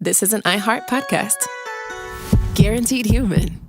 this is an iHeart podcast. Guaranteed human.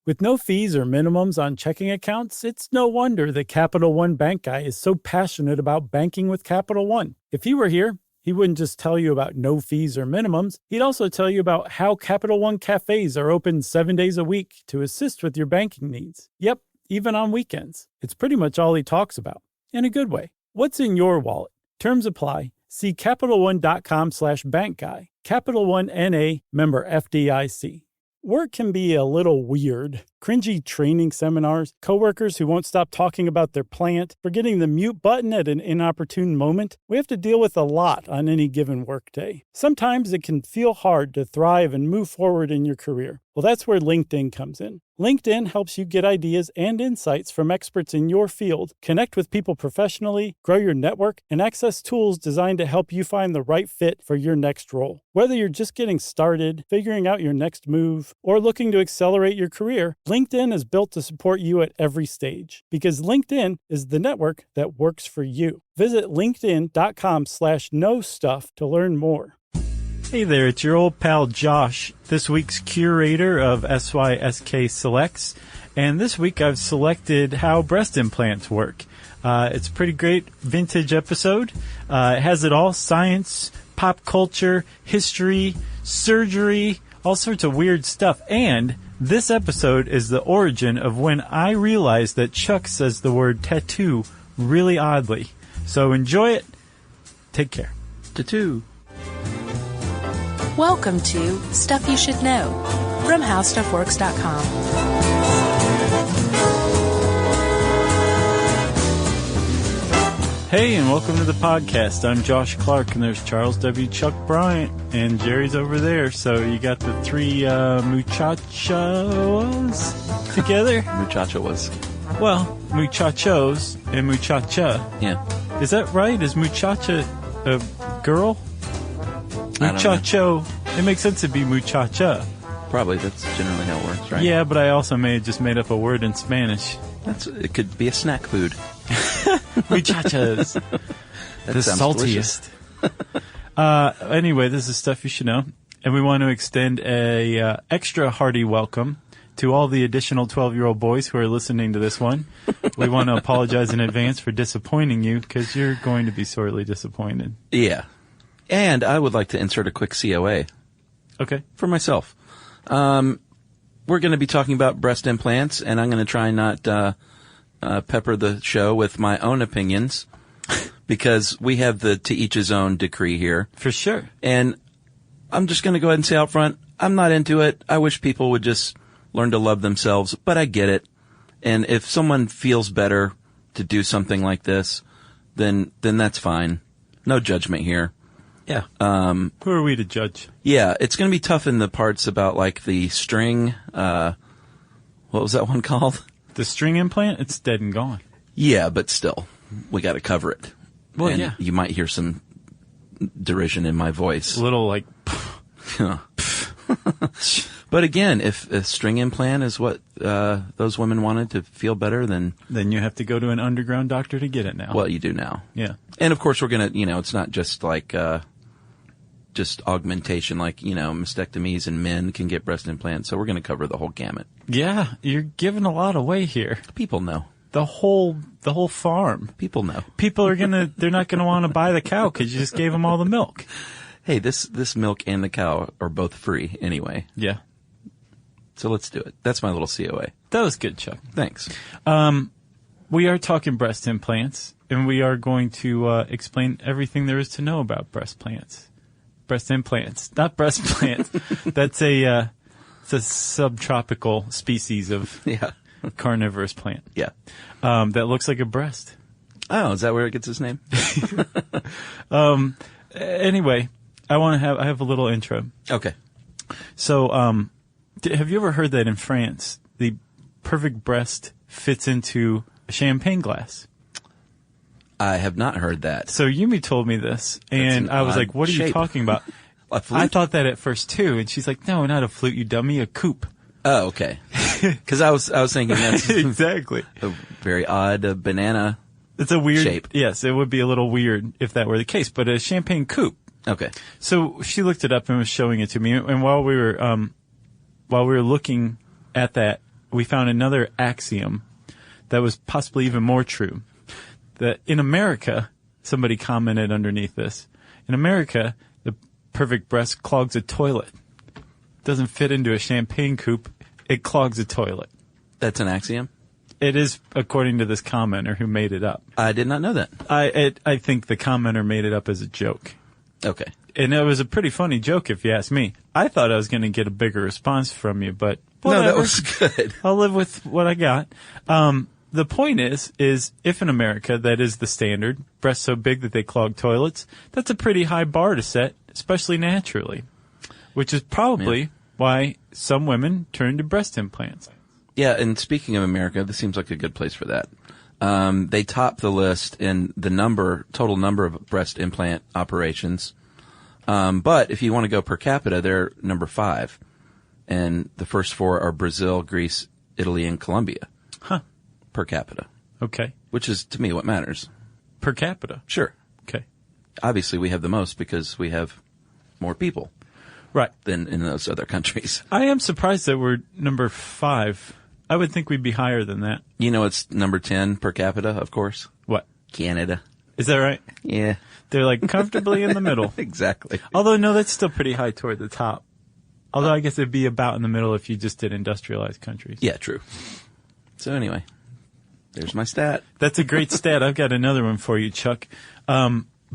With no fees or minimums on checking accounts, it's no wonder that Capital One Bank Guy is so passionate about banking with Capital One. If he were here, he wouldn't just tell you about no fees or minimums. He'd also tell you about how Capital One cafes are open 7 days a week to assist with your banking needs. Yep, even on weekends. It's pretty much all he talks about, in a good way. What's in your wallet? Terms apply. See CapitalOne.com/bankguy. Capital One N.A., member FDIC. Work can be a little weird. Cringy training seminars, coworkers who won't stop talking about their plant, forgetting the mute button at an inopportune moment. We have to deal with a lot on any given workday. Sometimes it can feel hard to thrive and move forward in your career. Well, that's where LinkedIn comes in. LinkedIn helps you get ideas and insights from experts in your field, connect with people professionally, grow your network, and access tools designed to help you find the right fit for your next role. Whether you're just getting started, figuring out your next move, or looking to accelerate your career, LinkedIn is built to support you at every stage, because LinkedIn is the network that works for you. Visit linkedin.com/knowstuff to learn more. Hey there, it's your old pal Josh, this week's curator of SYSK Selects, and this week I've selected how breast implants work. It's a pretty great vintage episode. It has it all: science, pop culture, history, surgery, all sorts of weird stuff. And this episode is the origin of when I realized that Chuck says the word tattoo really oddly. So enjoy it. Take care. Tattoo. Welcome to Stuff You Should Know from HowStuffWorks.com. Hey, and welcome to the podcast. I'm Josh Clark, and there's Charles W. Chuck Bryant, and Jerry's over there. So you got the three muchachos together? Muchachos. Well, muchachos and muchacha. Yeah. Is that right? Is muchacha a girl? Muchacho. It makes sense to be muchacha. Probably. That's generally how it works, right? Yeah, but I also may have just made up a word in Spanish. It could be a snack food. Muchachas. That the sounds saltiest. Anyway, this is Stuff You Should Know. And we want to extend a extra hearty welcome to all the additional 12-year-old boys who are listening to this one. We want to apologize in advance for disappointing you, because you're going to be sorely disappointed. Yeah. And I would like to insert a quick COA. Okay. For myself. We're going to be talking about breast implants, and I'm going to try not pepper the show with my own opinions, because we have the to each his own decree here. For sure. And I'm just going to go ahead and say out front, I'm not into it. I wish people would just learn to love themselves, but I get it. And if someone feels better to do something like this, then that's fine. No judgment here. Yeah. Who are we to judge? Yeah, it's going to be tough in the parts about like the string. What was that one called? The string implant? It's dead and gone. Yeah, but still, we got to cover it. Well, and yeah. You might hear some derision in my voice. A little like. But again, if a string implant is what those women wanted to feel better, then you have to go to an underground doctor to get it now. Well, you do now. Yeah. And of course, we're gonna, it's not just like just augmentation, like mastectomies, and men can get breast implants. So we're gonna cover the whole gamut. Yeah, you're giving a lot away here. People know. The whole farm. People know. People are they're not gonna want to buy the cow because you just gave them all the milk. Hey, this milk and the cow are both free anyway. Yeah. So let's do it. That's my little COA. That was good, Chuck. Thanks. We are talking breast implants, and we are going to explain everything there is to know about breast implants, not breast plants. That's it's a subtropical species of carnivorous plant. Yeah. That looks like a breast. Oh, is that where it gets its name? Anyway, I have a little intro. Okay. So, have you ever heard that in France, the perfect breast fits into a champagne glass? I have not heard that. So Yumi told me this, and I was like, what are you talking about? A flute? I thought that at first, too. And she's like, no, not a flute, you dummy, a coupe. Oh, okay. Because I was thinking that's exactly a very odd banana. It's a weird shape. Yes, it would be a little weird if that were the case, but a champagne coupe Okay. So she looked it up and was showing it to me. And while we were looking at that, we found another axiom that was possibly even more true. That in America, somebody commented underneath this, in America, the perfect breast clogs a toilet. Doesn't fit into a champagne coupe. It clogs a toilet. That's an axiom? It is, according to this commenter who made it up. I did not know that. I think the commenter made it up as a joke. Okay. And it was a pretty funny joke, if you ask me. I thought I was going to get a bigger response from you, but whatever. No, that was good. I'll live with what I got. The point is if in America that is the standard, breasts so big that they clog toilets, that's a pretty high bar to set, especially naturally, which is probably why some women turn to breast implants. Yeah, and speaking of America, this seems like a good place for that. They top the list in the total number of breast implant operations. But if you want to go per capita, they're number 5. And the first 4 are Brazil, Greece, Italy, and Colombia. Huh. Per capita. Okay. Which is, to me, what matters. Per capita? Sure. Okay. Obviously, we have the most because we have more people. Right. Than in those other countries. I am surprised that we're number 5. I would think we'd be higher than that. You know it's number 10 per capita, of course? What? Canada. Is that right? Yeah. They're like comfortably in the middle. Exactly. Although, no, that's still pretty high toward the top. Although I guess it'd be about in the middle if you just did industrialized countries. Yeah, true. So anyway, there's my stat. That's a great stat. I've got another one for you, Chuck.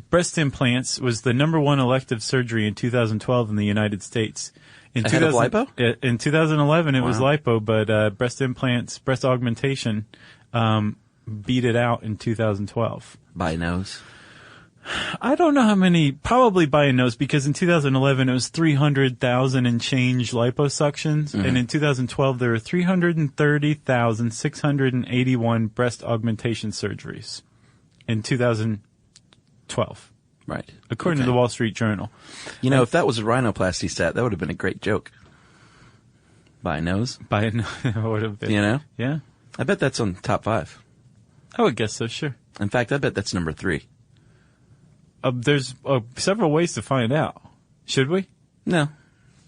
Breast implants was the number 1 elective surgery in 2012 in the United States. Ahead of lipo? In 2011, it was lipo, but breast implants, breast augmentation beat it out in 2012. By nose? I don't know how many, probably by a nose, because in 2011 it was 300,000 and change liposuctions, and in 2012 there were 330,681 breast augmentation surgeries in 2012. Right. According to the Wall Street Journal. You know, if that was a rhinoplasty stat, that would have been a great joke. By nose? By a nose, it would have been. You know? Yeah. I bet that's on top 5. I would guess so, sure. In fact, I bet that's number 3. There's several ways to find out. Should we? No.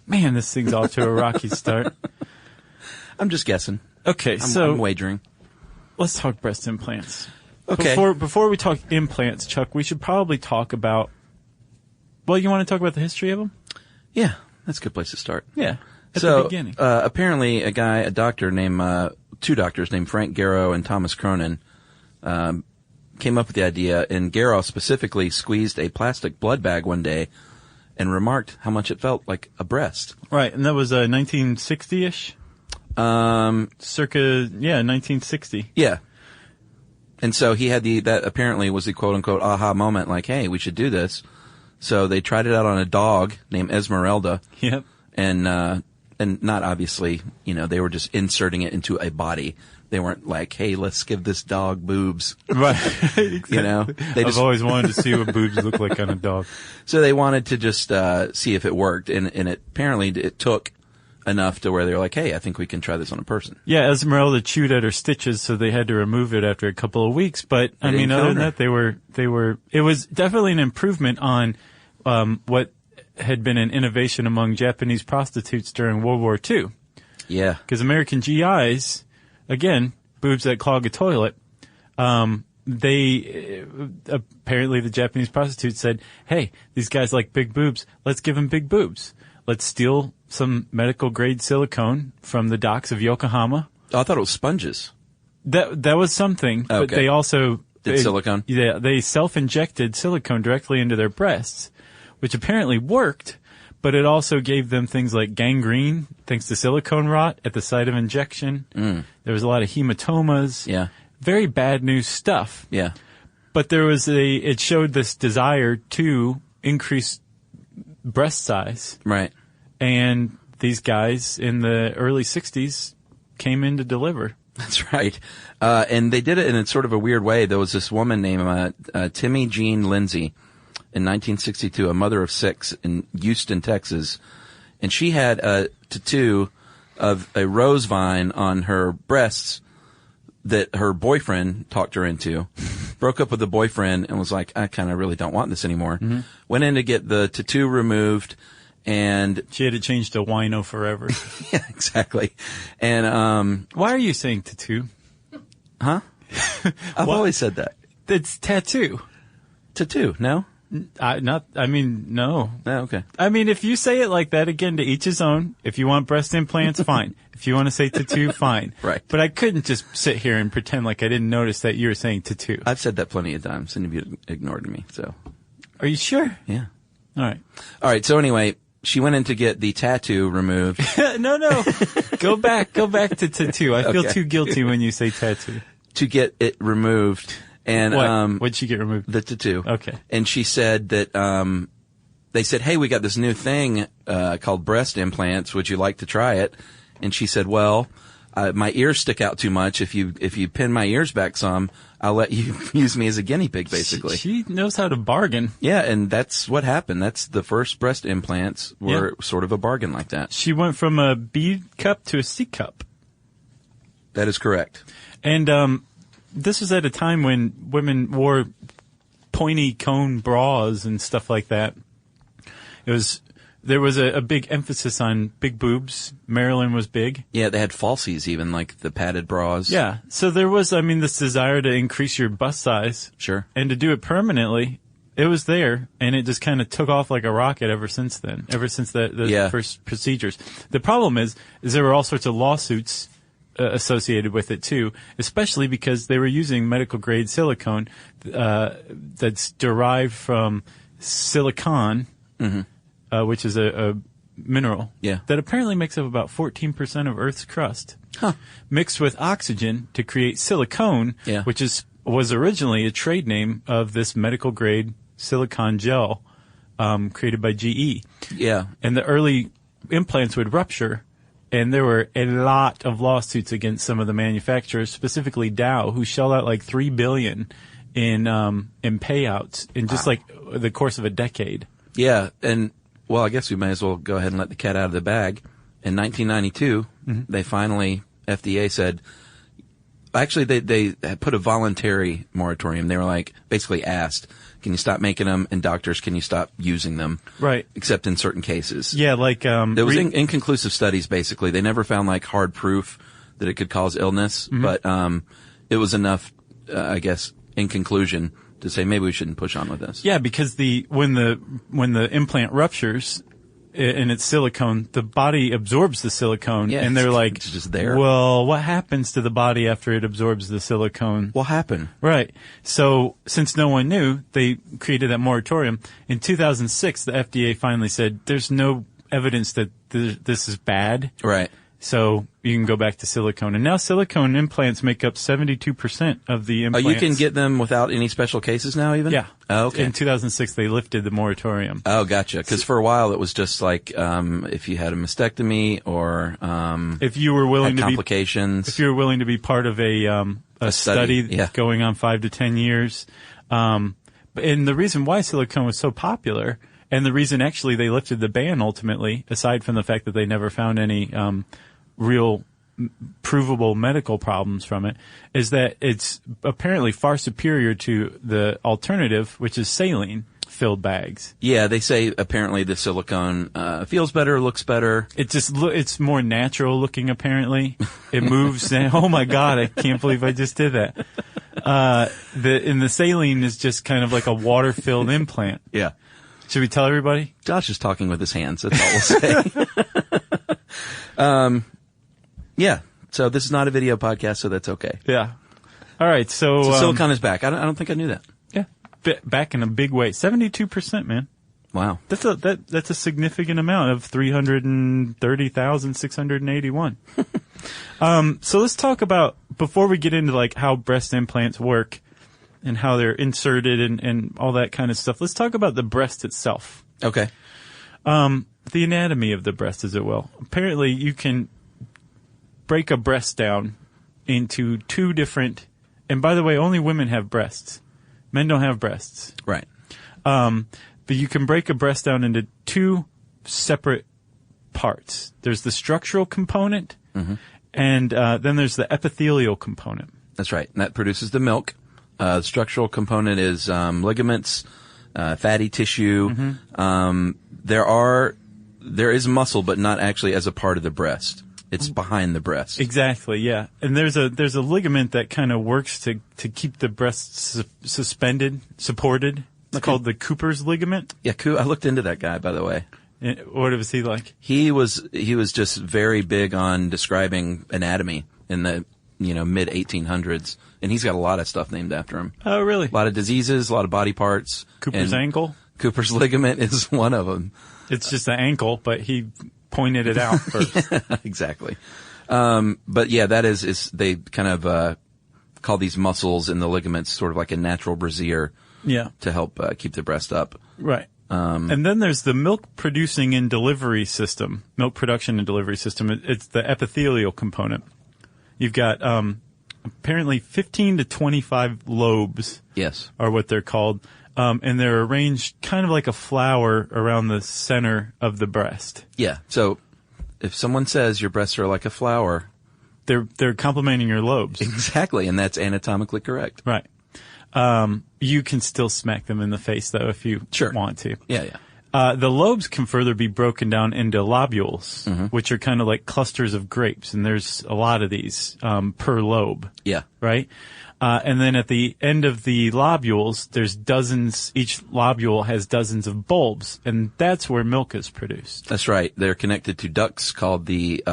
Man, this thing's off to a rocky start. I'm just guessing. Okay, I'm wagering. Let's talk breast implants. Okay. Before we talk implants, Chuck, we should probably talk about, well, you want to talk about the history of them? Yeah, that's a good place to start. Yeah, at the beginning. Apparently two doctors named Frank Garrow and Thomas Cronin, came up with the idea, and Garrow specifically squeezed a plastic blood bag one day and remarked how much it felt like a breast. Right, and that was 1960-ish? Circa 1960. Yeah. And so he had that apparently was the quote-unquote aha moment, like, hey, we should do this. So they tried it out on a dog named Esmeralda. Yep. And not obviously, they were just inserting it into a body. They weren't like, hey, let's give this dog boobs. Right. Exactly. I've always wanted to see what boobs look like on a dog. So they wanted to just see if it worked. And it took enough to where they were like, hey, I think we can try this on a person. Yeah, Esmeralda chewed at her stitches, so they had to remove it after a couple of weeks. But, other than that, it was definitely an improvement on what had been an innovation among Japanese prostitutes during World War II. Yeah. Because American GIs, again, boobs that clog a toilet, they apparently the Japanese prostitutes said, hey, these guys like big boobs, let's give them big boobs. Let's steal some medical grade silicone from the docks of Yokohama. Oh, I thought it was sponges. That was something, but they also did silicone. Yeah, they self-injected silicone directly into their breasts, which apparently worked, but it also gave them things like gangrene, thanks to silicone rot at the site of injection. There was a lot of hematomas. Yeah. Very bad news stuff. Yeah. But it showed this desire to increase breast size. Right. And these guys in the early 60s came in to deliver. That's right. And they did it in a sort of a weird way. There was this woman named Timmy Jean Lindsay in 1962, a mother of 6 in Houston, Texas. And she had a tattoo of a rose vine on her breasts that her boyfriend talked her into. broke up with the boyfriend and was like, I kind of really don't want this anymore. Went in to get the tattoo removed, and She had it changed to Wino Forever. yeah, exactly. And Why are you saying tattoo? huh? I've always said that. It's tattoo. Tattoo, no? No. No, okay. I mean, if you say it like that, again, to each his own. If you want breast implants, fine. If you want to say tattoo, fine. Right. But I couldn't just sit here and pretend like I didn't notice that you were saying tattoo. I've said that plenty of times, and you ignored me, so. Are you sure? Yeah. All right. All right, so anyway, she went in to get the tattoo removed. No. Go back to tattoo. I feel Okay. too guilty when you say tattoo. to get it removed. And What? What'd she get removed? the tattoo. Okay. And she said that they said, "Hey, we got this new thing called breast implants. Would you like to try it?" And she said, "Well, my ears stick out too much. If you pin my ears back some, I'll let you use me as a guinea pig." Basically, She knows how to bargain. yeah. And that's what happened. That's the first breast implants were sort of a bargain like that. She went from a B cup to a C cup. That is correct. And this was at a time when women wore pointy cone bras and stuff like that. There was a big emphasis on big boobs. Marilyn was big. Yeah, they had falsies even, like the padded bras. Yeah. So there was, this desire to increase your bust size. Sure. And to do it permanently. It was there, and it just kind of took off like a rocket ever since then, ever since the first procedures. The problem is there were all sorts of lawsuits associated with it too, especially because they were using medical grade silicone that's derived from silicon, which is a mineral that apparently makes up about 14% of Earth's crust, mixed with oxygen to create silicone, which was originally a trade name of this medical grade silicone gel created by GE. Yeah. And the early implants would rupture. And there were a lot of lawsuits against some of the manufacturers, specifically Dow, who shelled out like $3 billion in payouts in just like the course of a decade. Yeah, and well, I guess we may as well go ahead and let the cat out of the bag. In 1992, they finally, FDA said, actually they had put a voluntary moratorium. They were like, basically asked, can you stop making them? And doctors, can you stop using them? Right. Except in certain cases. Yeah, like there was inconclusive studies. Basically, they never found like hard proof that it could cause illness, but it was enough, I guess, in conclusion, to say maybe we shouldn't push on with this. Yeah, because when the implant ruptures and it's silicone, the body absorbs the silicone, and they're like, it's just there. Well, what happens to the body after it absorbs the silicone? What happened? Right. So since no one knew, they created that moratorium. In 2006, the FDA finally said, there's no evidence that this is bad. Right. So you can go back to silicone. And now silicone implants make up 72% of the implants. Oh, you can get them without any special cases now even? Yeah. Oh, okay. In 2006, they lifted the moratorium. Oh, gotcha. Because for a while it was just like if you had a mastectomy or if you were willing to complications. if you were willing to be part of a study going on 5 to 10 years. And the reason why silicone was so popular, and the reason actually they lifted the ban ultimately, aside from the fact that they never found any real provable medical problems from it, is that it's apparently far superior to the alternative, which is saline filled bags. Yeah, they say apparently the silicone feels better, looks better. It's more natural looking apparently. It moves. Oh my God, I can't believe I just did that. The saline is just kind of like a water filled implant. Yeah. Should we tell everybody? Josh is talking with his hands. That's all we'll say. Yeah. So this is not a video podcast, so that's okay. Yeah. All right. So silicone is back. I don't think I knew that. Yeah. Back in a big way. 72%, man. Wow. That's a significant amount of 330,681. So let's talk about, before we get into like how breast implants work and how they're inserted and all that kind of stuff, let's talk about the breast itself. Okay. The anatomy of the breast, as it will. Apparently you can break a breast down into two different, and by the way, only women have breasts. Men don't have breasts. Right. But you can break a breast down into two separate parts. There's the structural component, and then there's the epithelial component. That's right. And that produces the milk The structural component is ligaments, fatty tissue. There is muscle, but not actually as a part of the breast. It's behind the breast. Exactly, yeah. And there's a ligament that kind of works to keep the breast supported. It's called the Cooper's ligament. Yeah, I looked into that guy, by the way. What was he like? He was just very big on describing anatomy in the mid 1800s, and he's got a lot of stuff named after him. Oh, really? A lot of diseases, a lot of body parts. Cooper's ankle? Cooper's ligament is one of them. It's just an ankle, but he pointed it out first. Exactly. But yeah, that is they kind of call these muscles in the ligaments sort of like a natural brassiere. Yeah. To help keep the breast up. Right. And then there's the milk production and delivery system. It's the epithelial component. You've got apparently 15 to 25 lobes. Yes. Are what they're called. And they're arranged kind of like a flower around the center of the breast. Yeah. So if someone says your breasts are like a flower, they're complimenting your lobes. Exactly, and that's anatomically correct. Right. You can still smack them in the face, though, if you want to. Yeah. The lobes can further be broken down into lobules, which are kind of like clusters of grapes, and there's a lot of these per lobe. Yeah. Right? And then at the end of the lobules, there's dozens, each lobule has dozens of bulbs, and that's where milk is produced. That's right. They're connected to ducts called the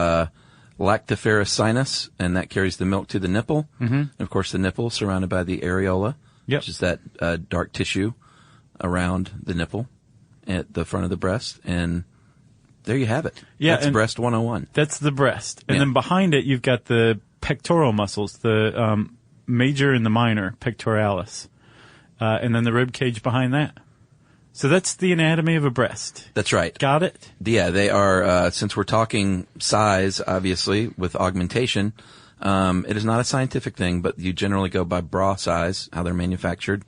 lactiferous sinus, and that carries the milk to the nipple. And of course, the nipple is surrounded by the areola, which is that dark tissue around the nipple at the front of the breast. And there you have it. Yeah, that's breast 101. That's the breast. And then behind it, you've got the pectoral muscles, the major and the minor pectoralis. And then the rib cage behind that. So that's the anatomy of a breast. That's right. Got it? Yeah, they are, since we're talking size, obviously, with augmentation, it is not a scientific thing, but you generally go by bra size, how they're manufactured,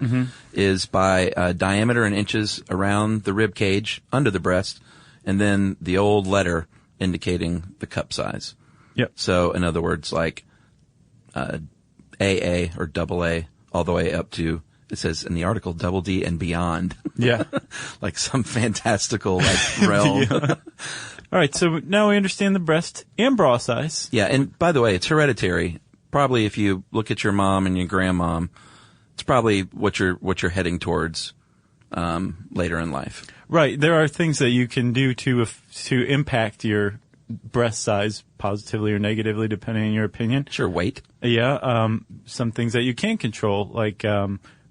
is by diameter in inches around the rib cage, under the breast, and then the old letter indicating the cup size. Yep. So, in other words, like AA or double A, all the way up to, it says in the article, double D and beyond. Yeah. Like some fantastical realm. All right, so now we understand the breast and bra size. Yeah, and by the way, it's hereditary. Probably if you look at your mom and your grandmom, it's probably what you're heading towards later in life. Right. There are things that you can do to impact your breast size positively or negatively, depending on your opinion. Sure, weight. Yeah. Some things that you can control, like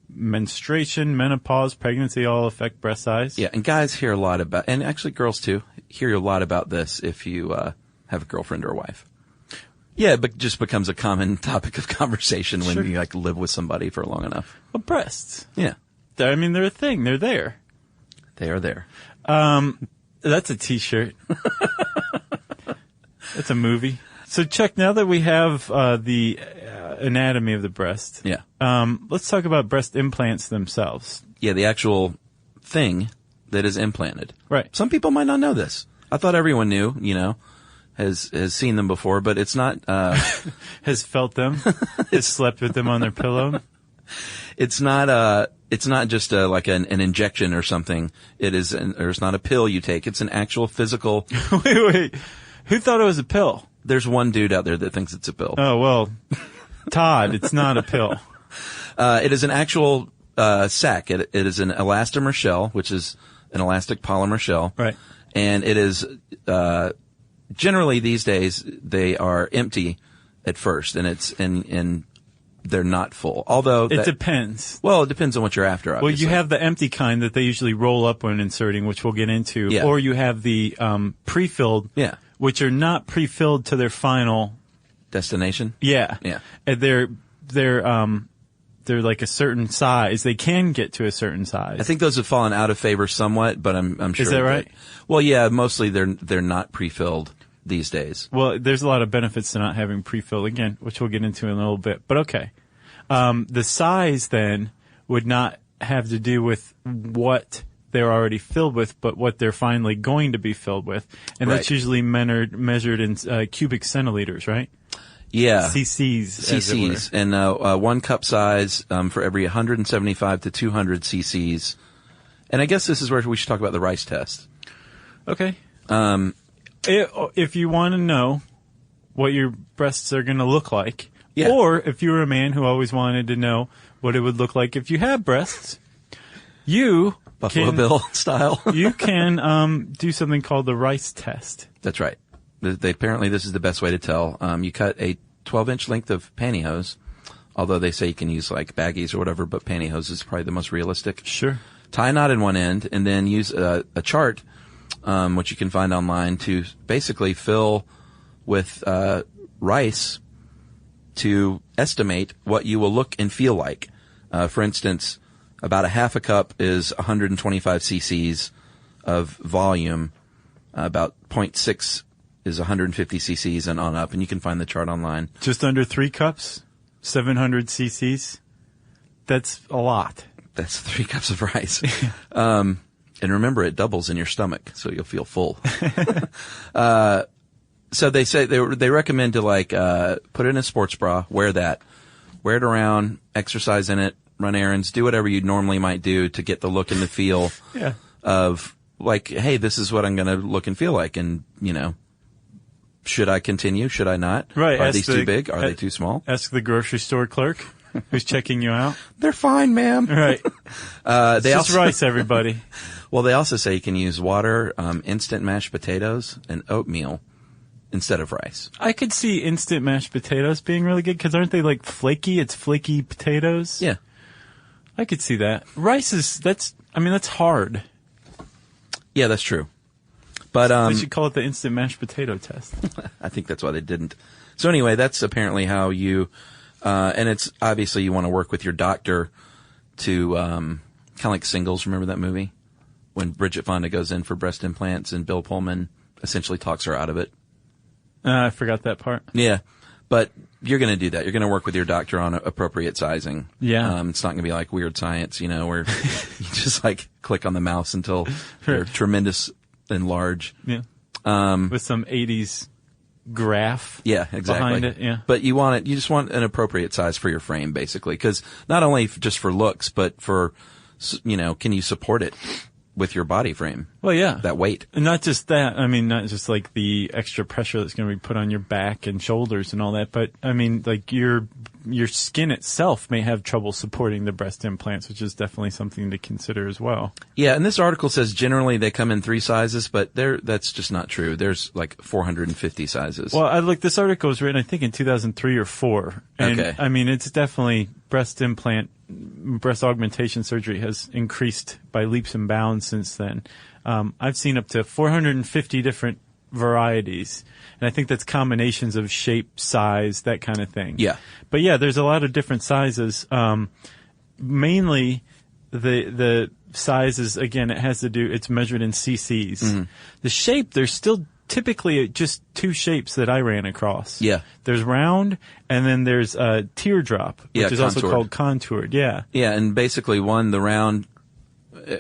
menstruation, menopause, pregnancy, all affect breast size. Yeah, and guys hear a lot about, and actually girls too, hear a lot about this if you have a girlfriend or a wife. Yeah, but just becomes a common topic of conversation when you like live with somebody for long enough. Well, breasts. Yeah. I mean, they're a thing. They're there. They are there. That's a T-shirt. That's a movie. So, Chuck, now that we have the anatomy of the breast, let's talk about breast implants themselves. Yeah, the actual thing that is implanted. Right. Some people might not know this. I thought everyone knew, has seen them before, but it's not. Has felt them. Has slept with them on their pillow. It's not just like an injection or something. There's not a pill you take. It's an actual physical. Wait. Who thought it was a pill? There's one dude out there that thinks it's a pill. Oh, well, Todd, it's not a pill. It is an actual sac. It is an elastomer shell, which is an elastic polymer shell. Right. And it is generally these days they are empty at first, and they're not full. Although it depends. Well, it depends on what you're after. Obviously. Well, you have the empty kind that they usually roll up when inserting, which we'll get into, or you have the pre-filled, which are not pre-filled to their final destination. Yeah. And they're like a certain size. They can get to a certain size. I think those have fallen out of favor somewhat, but I'm sure. Is that right? Well, yeah, mostly they're not pre-filled these days. Well, there's a lot of benefits to not having pre-filled, again, which we'll get into in a little bit. But okay. The size then would not have to do with what they're already filled with, but what they're finally going to be filled with. And that's usually measured in cubic centiliters, right? Yeah. cc's. as it were. cc's. And 1 cup size for every 175 to 200 cc's. And I guess this is where we should talk about the rice test. Okay. If you want to know what your breasts are going to look like, Yeah. or if you were a man who always wanted to know what it would look like if you had breasts, you Buffalo Bill style. you can do something called the rice test. That's right. Apparently this is the best way to tell. You cut a 12-inch length of pantyhose, although they say you can use like baggies or whatever, but pantyhose is probably the most realistic. Sure. Tie a knot in one end and then use a chart, which you can find online, to basically fill with rice to estimate what you will look and feel like. For instance, about a half a cup is 125 cc's of volume. About 0.6 is 150 cc's and on up, and you can find the chart online. Just under 3 cups, 700 cc's. That's a lot. That's 3 cups of rice. And remember, it doubles in your stomach, so you'll feel full. So they say they recommend to put it in a sports bra, wear that, wear it around, exercise in it, run errands, do whatever you normally might do to get the look and the feel of like, hey, this is what I'm going to look and feel like, and should I continue? Should I not? Right. Are these too big? Are they too small? Ask the grocery store clerk who's checking you out. They're fine, ma'am. Right. It's just rice, everybody. Well, they also say you can use water, instant mashed potatoes, and oatmeal instead of rice. I could see instant mashed potatoes being really good, because aren't they like flaky? It's flaky potatoes. Yeah. I could see that. Rice that's hard. Yeah, that's true. But They should call it the instant mashed potato test. I think that's why they didn't. So anyway, that's apparently how you, and it's obviously you want to work with your doctor to, kind of like Singles. Remember that movie? When Bridget Fonda goes in for breast implants and Bill Pullman essentially talks her out of it. I forgot that part. Yeah. But you're going to do that. You're going to work with your doctor on appropriate sizing. Yeah. It's not going to be like Weird Science, where you just click on the mouse until they're tremendous and large. Yeah. With some 80s graph. Yeah, exactly. Behind it. Yeah. But you just want an appropriate size for your frame, basically. Because not only just for looks, but for, can you support it with your body frame? Well, yeah. That weight. And not just that. Not just like the extra pressure that's going to be put on your back and shoulders and all that, but like your skin itself may have trouble supporting the breast implants, which is definitely something to consider as well. Yeah, and this article says generally they come in 3 sizes, but that's just not true. There's like 450 sizes. Well, this article was written, I think, in 2003 or 4. And, okay. It's definitely breast augmentation surgery has increased by leaps and bounds since then. I've seen up to 450 different varieties, and I think that's combinations of shape, size, that kind of thing. Yeah. But yeah, there's a lot of different sizes. Mainly the sizes, again, it's measured in cc's. Mm-hmm. The shape, there's still typically just 2 shapes that I ran across. Yeah. There's round, and then there's teardrop, which is also called contoured. Yeah. Yeah, and basically the round,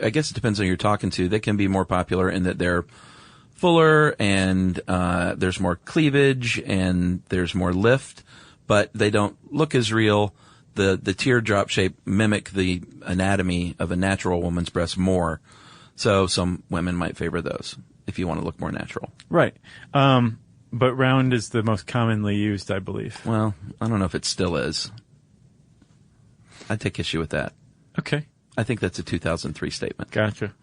I guess it depends on who you're talking to. They can be more popular in that they're fuller and there's more cleavage and there's more lift, but they don't look as real. The teardrop shape mimic the anatomy of a natural woman's breast more. So some women might favor those if you want to look more natural. Right. But round is the most commonly used, I believe. Well, I don't know if it still is. I'd take issue with that. Okay. I think that's a 2003 statement. Gotcha.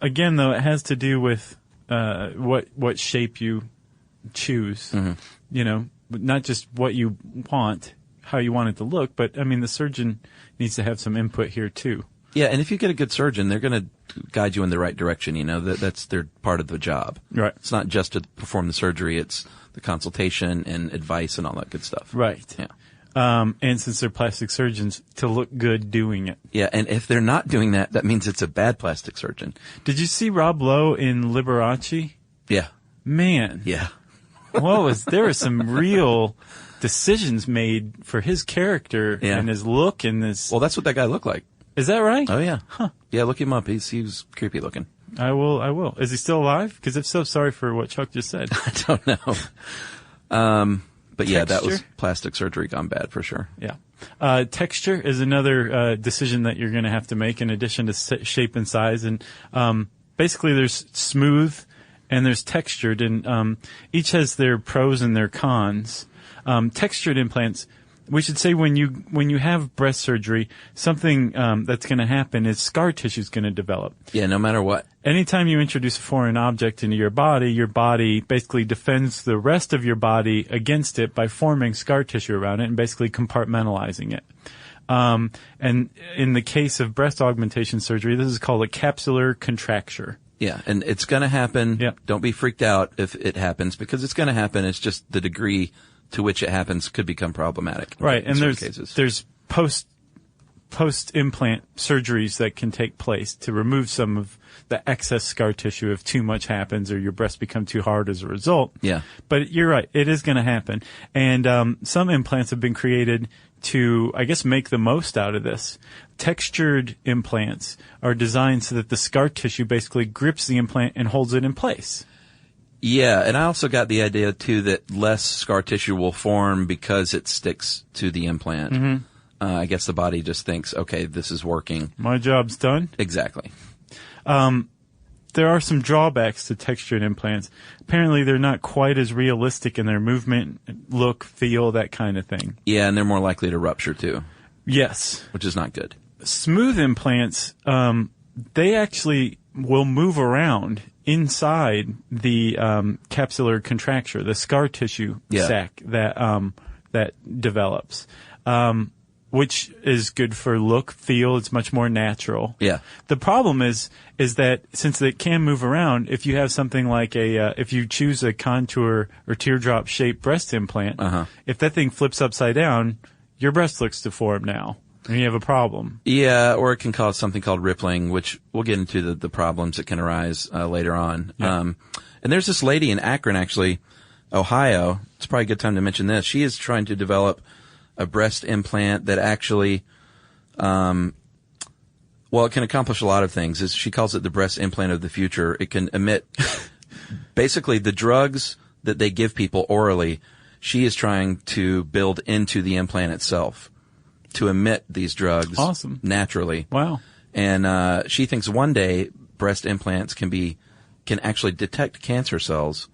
Again, though, it has to do with what shape you choose. Mm-hmm. Not just what you want, how you want it to look, but the surgeon needs to have some input here too. Yeah, and if you get a good surgeon, they're going to guide you in the right direction. That's their part of the job. Right. It's not just to perform the surgery; it's the consultation and advice and all that good stuff. Right. Yeah. And since they're plastic surgeons, to look good doing it. Yeah, and if they're not doing that, that means it's a bad plastic surgeon. Did you see Rob Lowe in Liberace? Yeah. Man. Yeah. There were some real decisions made for his character and his look and this. Well, that's what that guy looked like. Is that right? Oh, yeah. Huh. Yeah, look him up. He was creepy looking. I will. Is he still alive? Because if so, sorry for what Chuck just said. I don't know. But yeah, that was Texture? plastic surgery gone bad for sure. Yeah. Texture is another decision that you're going to have to make in addition to shape and size. And basically there's smooth and there's textured, and each has their pros and their cons. Textured implants, we should say when you have breast surgery, something that's going to happen is scar tissue is going to develop. Yeah, no matter what. Anytime you introduce a foreign object into your body basically defends the rest of your body against it by forming scar tissue around it and basically compartmentalizing it. And in the case of breast augmentation surgery, this is called a capsular contracture. Yeah, and it's going to happen. Yep. Don't be freaked out if it happens, because it's going to happen. It's just the degree to which it happens could become problematic. Right, in and certain cases. there's post-implant surgeries that can take place to remove some of the excess scar tissue if too much happens or your breasts become too hard as a result. Yeah. But you're right, it is going to happen. And some implants have been created to, I guess, make the most out of this. Textured implants are designed so that the scar tissue basically grips the implant and holds it in place. Yeah, and I also got the idea, too, that less scar tissue will form because it sticks to the implant. Mm-hmm. I guess the body just thinks, okay, this is working. My job's done. Exactly. There are some drawbacks to textured implants. Apparently, they're not quite as realistic in their movement, look, feel, that kind of thing. Yeah, and they're more likely to rupture, too, Yes. which is not good. Smooth implants, they actually will move around inside the capsular contracture, the scar tissue sac that develops, which is good for look, feel. It's much more natural. Yeah. The problem is that since it can move around, if you have something like if you choose a contour or teardrop shaped breast implant, if that thing flips upside down, your breast looks deformed now. And you have a problem. Yeah, or it can cause something called rippling, which we'll get into the problems that can arise later on. Yeah. And there's this lady in Akron, actually, Ohio. It's probably a good time to mention this. She is trying to develop a breast implant that actually, it can accomplish a lot of things. She calls it the breast implant of the future. It can emit basically the drugs that they give people orally. She is trying to build into the implant itself to emit these drugs naturally. Wow. And she thinks one day breast implants can actually detect cancer cells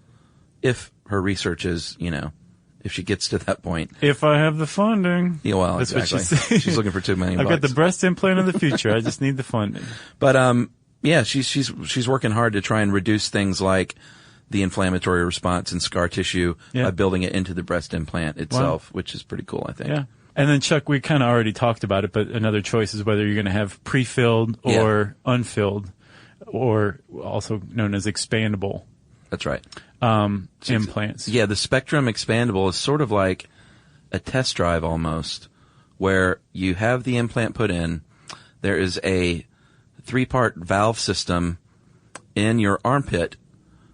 if her research is, if she gets to that point. If I have the funding. Yeah, well, That's exactly. what she's saying. She's looking for $2 million. I've got the breast implant of the future. I just need the funding. But yeah, she's working hard to try and reduce things like the inflammatory response in scar tissue by building it into the breast implant itself, which is pretty cool, I think. Yeah. And then, Chuck, we kind of already talked about it, but another choice is whether you're going to have pre-filled or unfilled, or also known as expandable. That's right. Implants. Yeah, the Spectrum expandable is sort of like a test drive almost, where you have the implant put in. There is a 3-part valve system in your armpit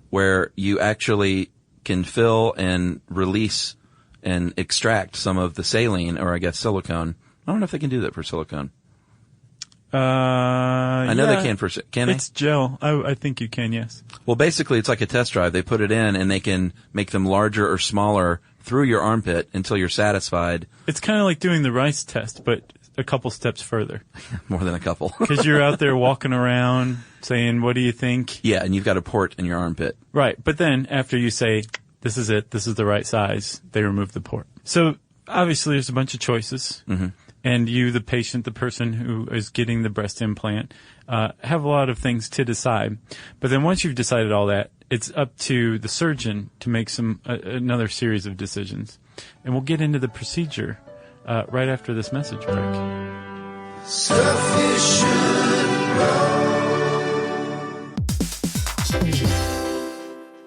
where you actually can fill and release and extract some of the saline, or I guess silicone. I don't know if they can do that for silicone. I know they can for, can they? It's gel. I think you can, yes. Well, basically, it's like a test drive. They put it in, and they can make them larger or smaller through your armpit until you're satisfied. It's kind of like doing the rice test, but a couple steps further. More than a couple. Because you're out there walking around saying, what do you think? Yeah, and you've got a port in your armpit. Right. But then after you say, this is it, this is the right size, they remove the port. So obviously there's a bunch of choices. Mm-hmm. And you, the patient, the person who is getting the breast implant, have a lot of things to decide. But then once you've decided all that, it's up to the surgeon to make another series of decisions. And we'll get into the procedure right after this message break. Stuff you should know.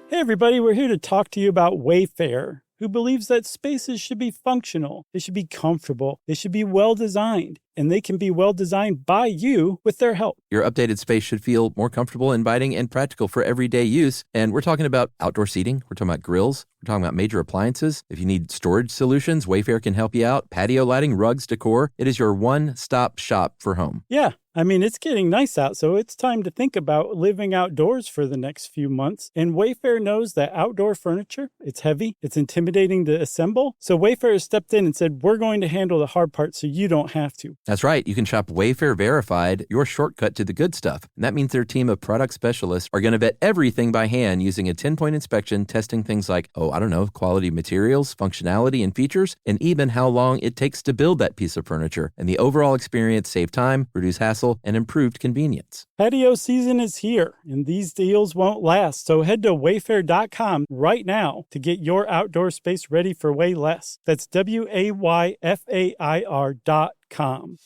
Hey everybody, we're here to talk to you about Wayfair, who believes that spaces should be functional, they should be comfortable, they should be well designed, and they can be well designed by you with their help. Your updated space should feel more comfortable, inviting, and practical for everyday use. And we're talking about outdoor seating. We're talking about grills. We're talking about major appliances. If you need storage solutions, Wayfair can help you out. Patio lighting, rugs, decor. It is your one-stop shop for home. Yeah, I mean, it's getting nice out, so it's time to think about living outdoors for the next few months. And Wayfair knows that outdoor furniture, it's heavy, it's intimidating to assemble. So Wayfair stepped in and said, we're going to handle the hard part so you don't have to. That's right. You can shop Wayfair Verified, your shortcut to the good stuff. And that means their team of product specialists are going to vet everything by hand using a 10-point inspection, testing things like, quality materials, functionality, and features, and even how long it takes to build that piece of furniture. And the overall experience saved time, reduced hassle, and improved convenience. Patio season is here, and these deals won't last. So head to wayfair.com right now to get your outdoor space ready for way less. That's WAYFAIR.com.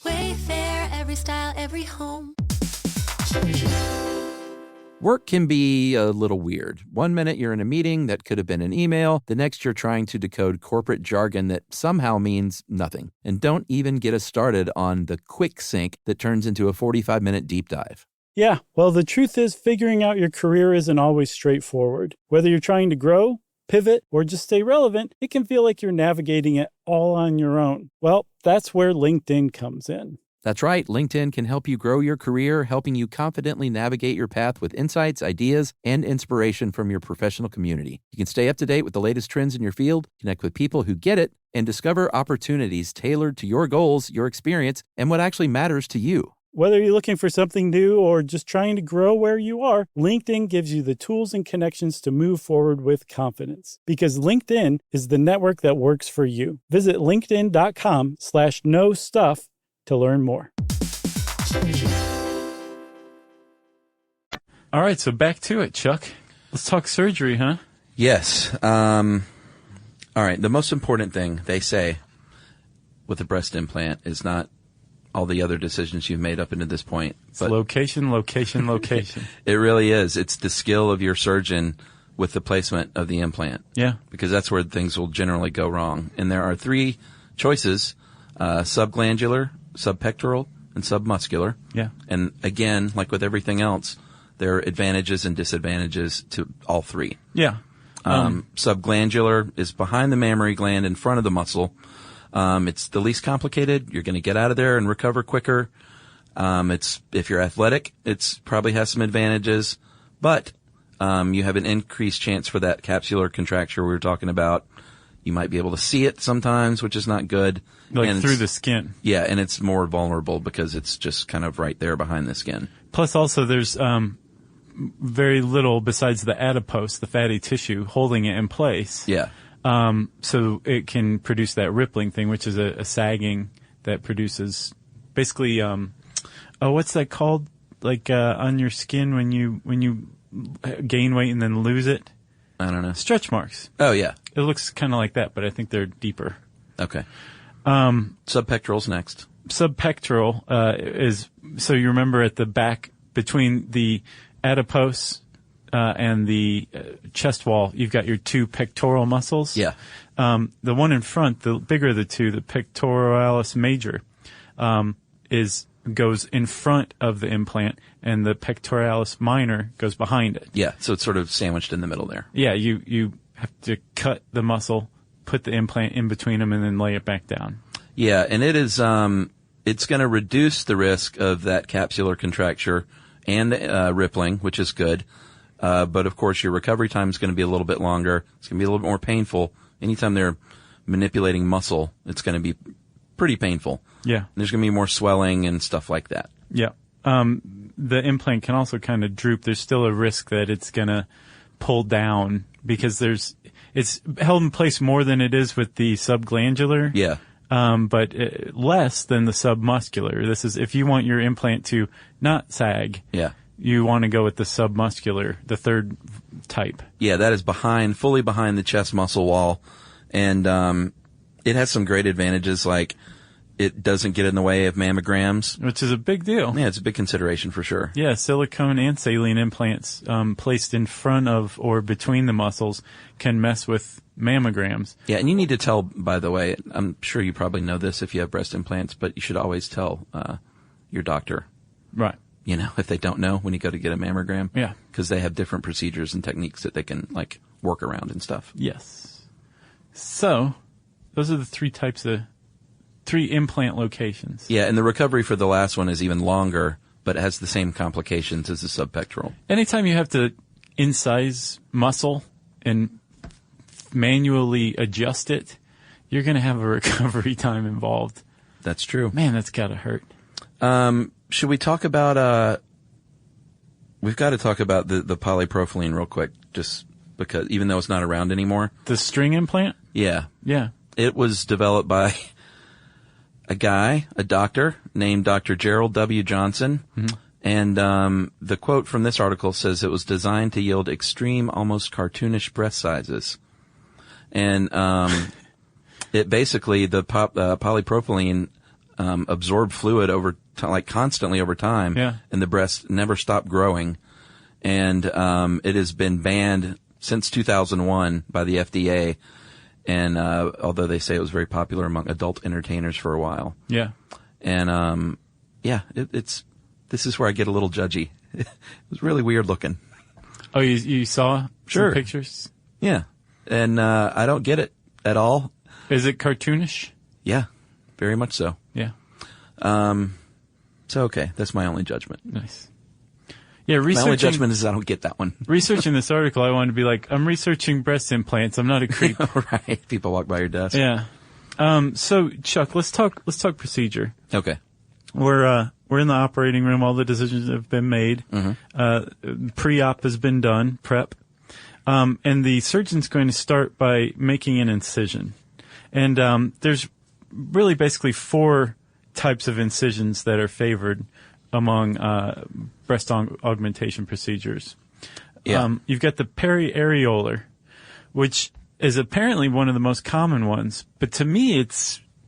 Wayfair, every style, every home. Work can be a little weird. One minute you're in a meeting that could have been an email. The next you're trying to decode corporate jargon that somehow means nothing. And don't even get us started on the quick sync that turns into a 45-minute deep dive. Yeah, well, the truth is figuring out your career isn't always straightforward. Whether you're trying to grow, pivot, or just stay relevant, it can feel like you're navigating it all on your own. Well, that's where LinkedIn comes in. That's right. LinkedIn can help you grow your career, helping you confidently navigate your path with insights, ideas, and inspiration from your professional community. You can stay up to date with the latest trends in your field, connect with people who get it, and discover opportunities tailored to your goals, your experience, and what actually matters to you. Whether you're looking for something new or just trying to grow where you are, LinkedIn gives you the tools and connections to move forward with confidence. Because LinkedIn is the network that works for you. Visit linkedin.com/knowstuff to learn more. All right, so back to it, Chuck. Let's talk surgery, huh? Yes. All right. The most important thing they say with a breast implant is not all the other decisions you've made up into this point. But location, location, location. It really is. It's the skill of your surgeon with the placement of the implant. Yeah. Because that's where things will generally go wrong. And there are three choices, subglandular, subpectoral, and submuscular. Yeah. And again, like with everything else, there are advantages and disadvantages to all three. Yeah. Subglandular is behind the mammary gland in front of the muscle. It's the least complicated. You're going to get out of there and recover quicker. If you're athletic, it's probably has some advantages, but you have an increased chance for that capsular contracture we were talking about. You might be able to see it sometimes, which is not good. Like through the skin. Yeah, and it's more vulnerable because it's just kind of right there behind the skin. Plus also there's very little besides the adipose, the fatty tissue, holding it in place. Yeah. So it can produce that rippling thing, which is a sagging that produces basically, what's that called? Like, on your skin when you gain weight and then lose it? I don't know. Stretch marks. Oh, yeah. It looks kind of like that, but I think they're deeper. Okay. Subpectoral's next. Subpectoral, is, so you remember at the back between the adipose, and the chest wall, you've got your two pectoral muscles. Yeah. The one in front, the bigger of the two, the pectoralis major, goes in front of the implant, and the pectoralis minor goes behind it. Yeah, so it's sort of sandwiched in the middle there. Yeah, you have to cut the muscle, put the implant in between them, and then lay it back down. Yeah, and it is, it's going to reduce the risk of that capsular contracture and rippling, which is good. But of course your recovery time is going to be a little bit longer. It's going to be a little bit more painful. Anytime they're manipulating muscle, it's going to be pretty painful. Yeah. There's going to be more swelling and stuff like that. Yeah. The implant can also kind of droop. There's still a risk that it's going to pull down because it's held in place more than it is with the subglandular. Yeah. But less than the submuscular. This is if you want your implant to not sag. Yeah. You want to go with the submuscular, the third type. Yeah, that is fully behind the chest muscle wall. And it has some great advantages, like it doesn't get in the way of mammograms. Which is a big deal. Yeah, it's a big consideration for sure. Yeah, silicone and saline implants placed in front of or between the muscles can mess with mammograms. Yeah, and you need to tell, by the way, I'm sure you probably know this if you have breast implants, but you should always tell your doctor. Right. You know, if they don't know when you go to get a mammogram. Yeah. Because they have different procedures and techniques that they can, like, work around and stuff. Yes. So, those are the three types of three implant locations. Yeah, and the recovery for the last one is even longer, but it has the same complications as the subpectoral. Anytime you have to incise muscle and manually adjust it, you're going to have a recovery time involved. That's true. Man, that's got to hurt. Should we talk about, we've got to talk about the polypropylene real quick, just because, even though it's not around anymore. The string implant? Yeah. Yeah. It was developed by a doctor named Dr. Gerald W. Johnson. Mm-hmm. And the quote from this article says it was designed to yield extreme, almost cartoonish breast sizes. And it basically, the polypropylene absorbed fluid constantly over time. Yeah. And the breast never stopped growing. And it has been banned since 2001 by the FDA. And although they say it was very popular among adult entertainers for a while. Yeah. And this is where I get a little judgy. It was really weird looking. Oh, you saw Sure. some pictures? Yeah. And I don't get it at all. Is it cartoonish? Yeah, very much so. Yeah. So, okay, that's my only judgment. Nice. Yeah, My only judgment is I don't get that one. Researching this article, I wanted to be like, I'm researching breast implants. I'm not a creep. Right. People walk by your desk. Yeah. So Chuck, let's talk procedure. Okay. We're in the operating room. All the decisions have been made. Mm-hmm. Pre-op has been done, prep. And the surgeon's going to start by making an incision. And there's really basically 4 types of incisions that are favored among breast augmentation procedures. Yeah. You've got the periareolar, which is apparently one of the most common ones, but to me it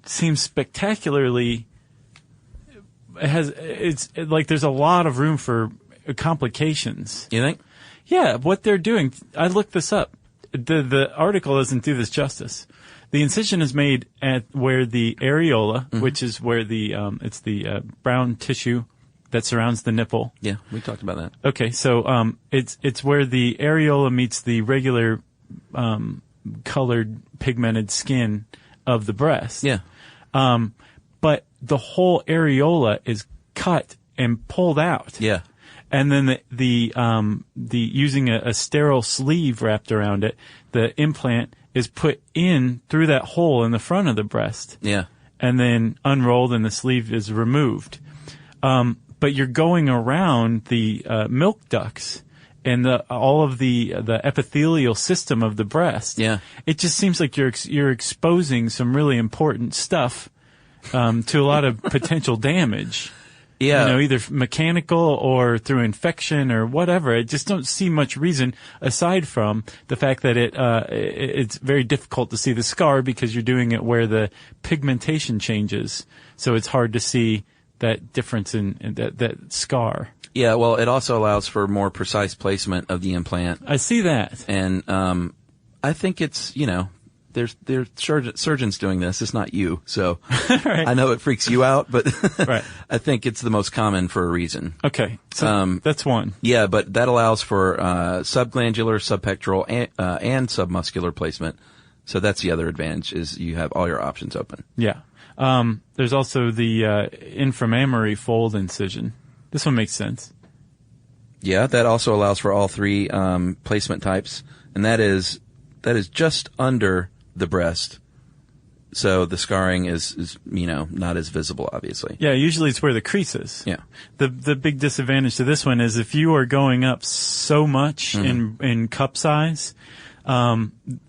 seems spectacularly. It's like there's a lot of room for complications. You think? Yeah, what they're doing. I looked this up. The article doesn't do this justice. The incision is made at where the areola, mm-hmm. which is where it's the brown tissue that surrounds the nipple. Yeah, we talked about that. Okay, so it's where the areola meets the regular colored pigmented skin of the breast. Yeah. But the whole areola is cut and pulled out. Yeah. And then the using a sterile sleeve wrapped around it, the implant is put in through that hole in the front of the breast. Yeah. And then unrolled and the sleeve is removed. But you're going around the milk ducts and all of the epithelial system of the breast. Yeah. It just seems like you're exposing some really important stuff to a lot of potential damage. Yeah. Either mechanical or through infection or whatever. I just don't see much reason aside from the fact that it's very difficult to see the scar because you're doing it where the pigmentation changes. So it's hard to see that difference in that scar. Yeah, well, it also allows for more precise placement of the implant. I see that. And I think it's, there's surgeons doing this. It's not you. So Right. I know it freaks you out, but Right. I think it's the most common for a reason. Okay. So that's one. Yeah, but that allows for subglandular, subpectoral, and submuscular placement. So that's the other advantage is you have all your options open. Yeah. There's also the inframammary fold incision. This one makes sense. Yeah, that also allows for all 3 placement types, and that is just under the breast. So the scarring is not as visible, obviously. Yeah, usually it's where the crease is. Yeah. The big disadvantage to this one is if you are going up so much Mm-hmm. in cup size,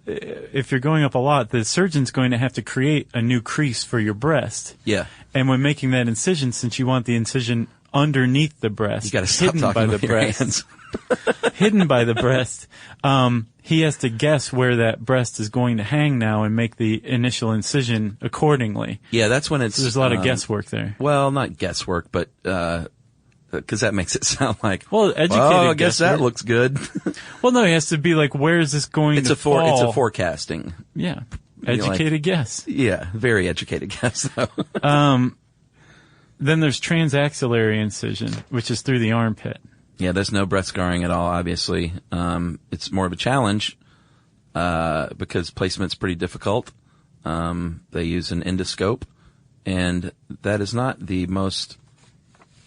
if you're going up a lot, the surgeon's going to have to create a new crease for your breast. Yeah. And when making that incision, since you want the incision underneath the breast, You got to stop hidden talking by with the your breast, hands. hidden by the breast, he has to guess where that breast is going to hang now and make the initial incision accordingly. Yeah, that's when it's... So there's a lot of guesswork there. Well, not guesswork, but... because that makes it sound like, educated I guess that guesswork. looks good. Well, no, he has to be like, where is this going to fall? It's a forecasting. Yeah. Educated guess. Yeah, very educated guess, though. Then there's transaxillary incision, which is through the armpit. Yeah, there's no breast scarring at all, obviously. It's more of a challenge because placement's pretty difficult. They use an endoscope, And that is not the most,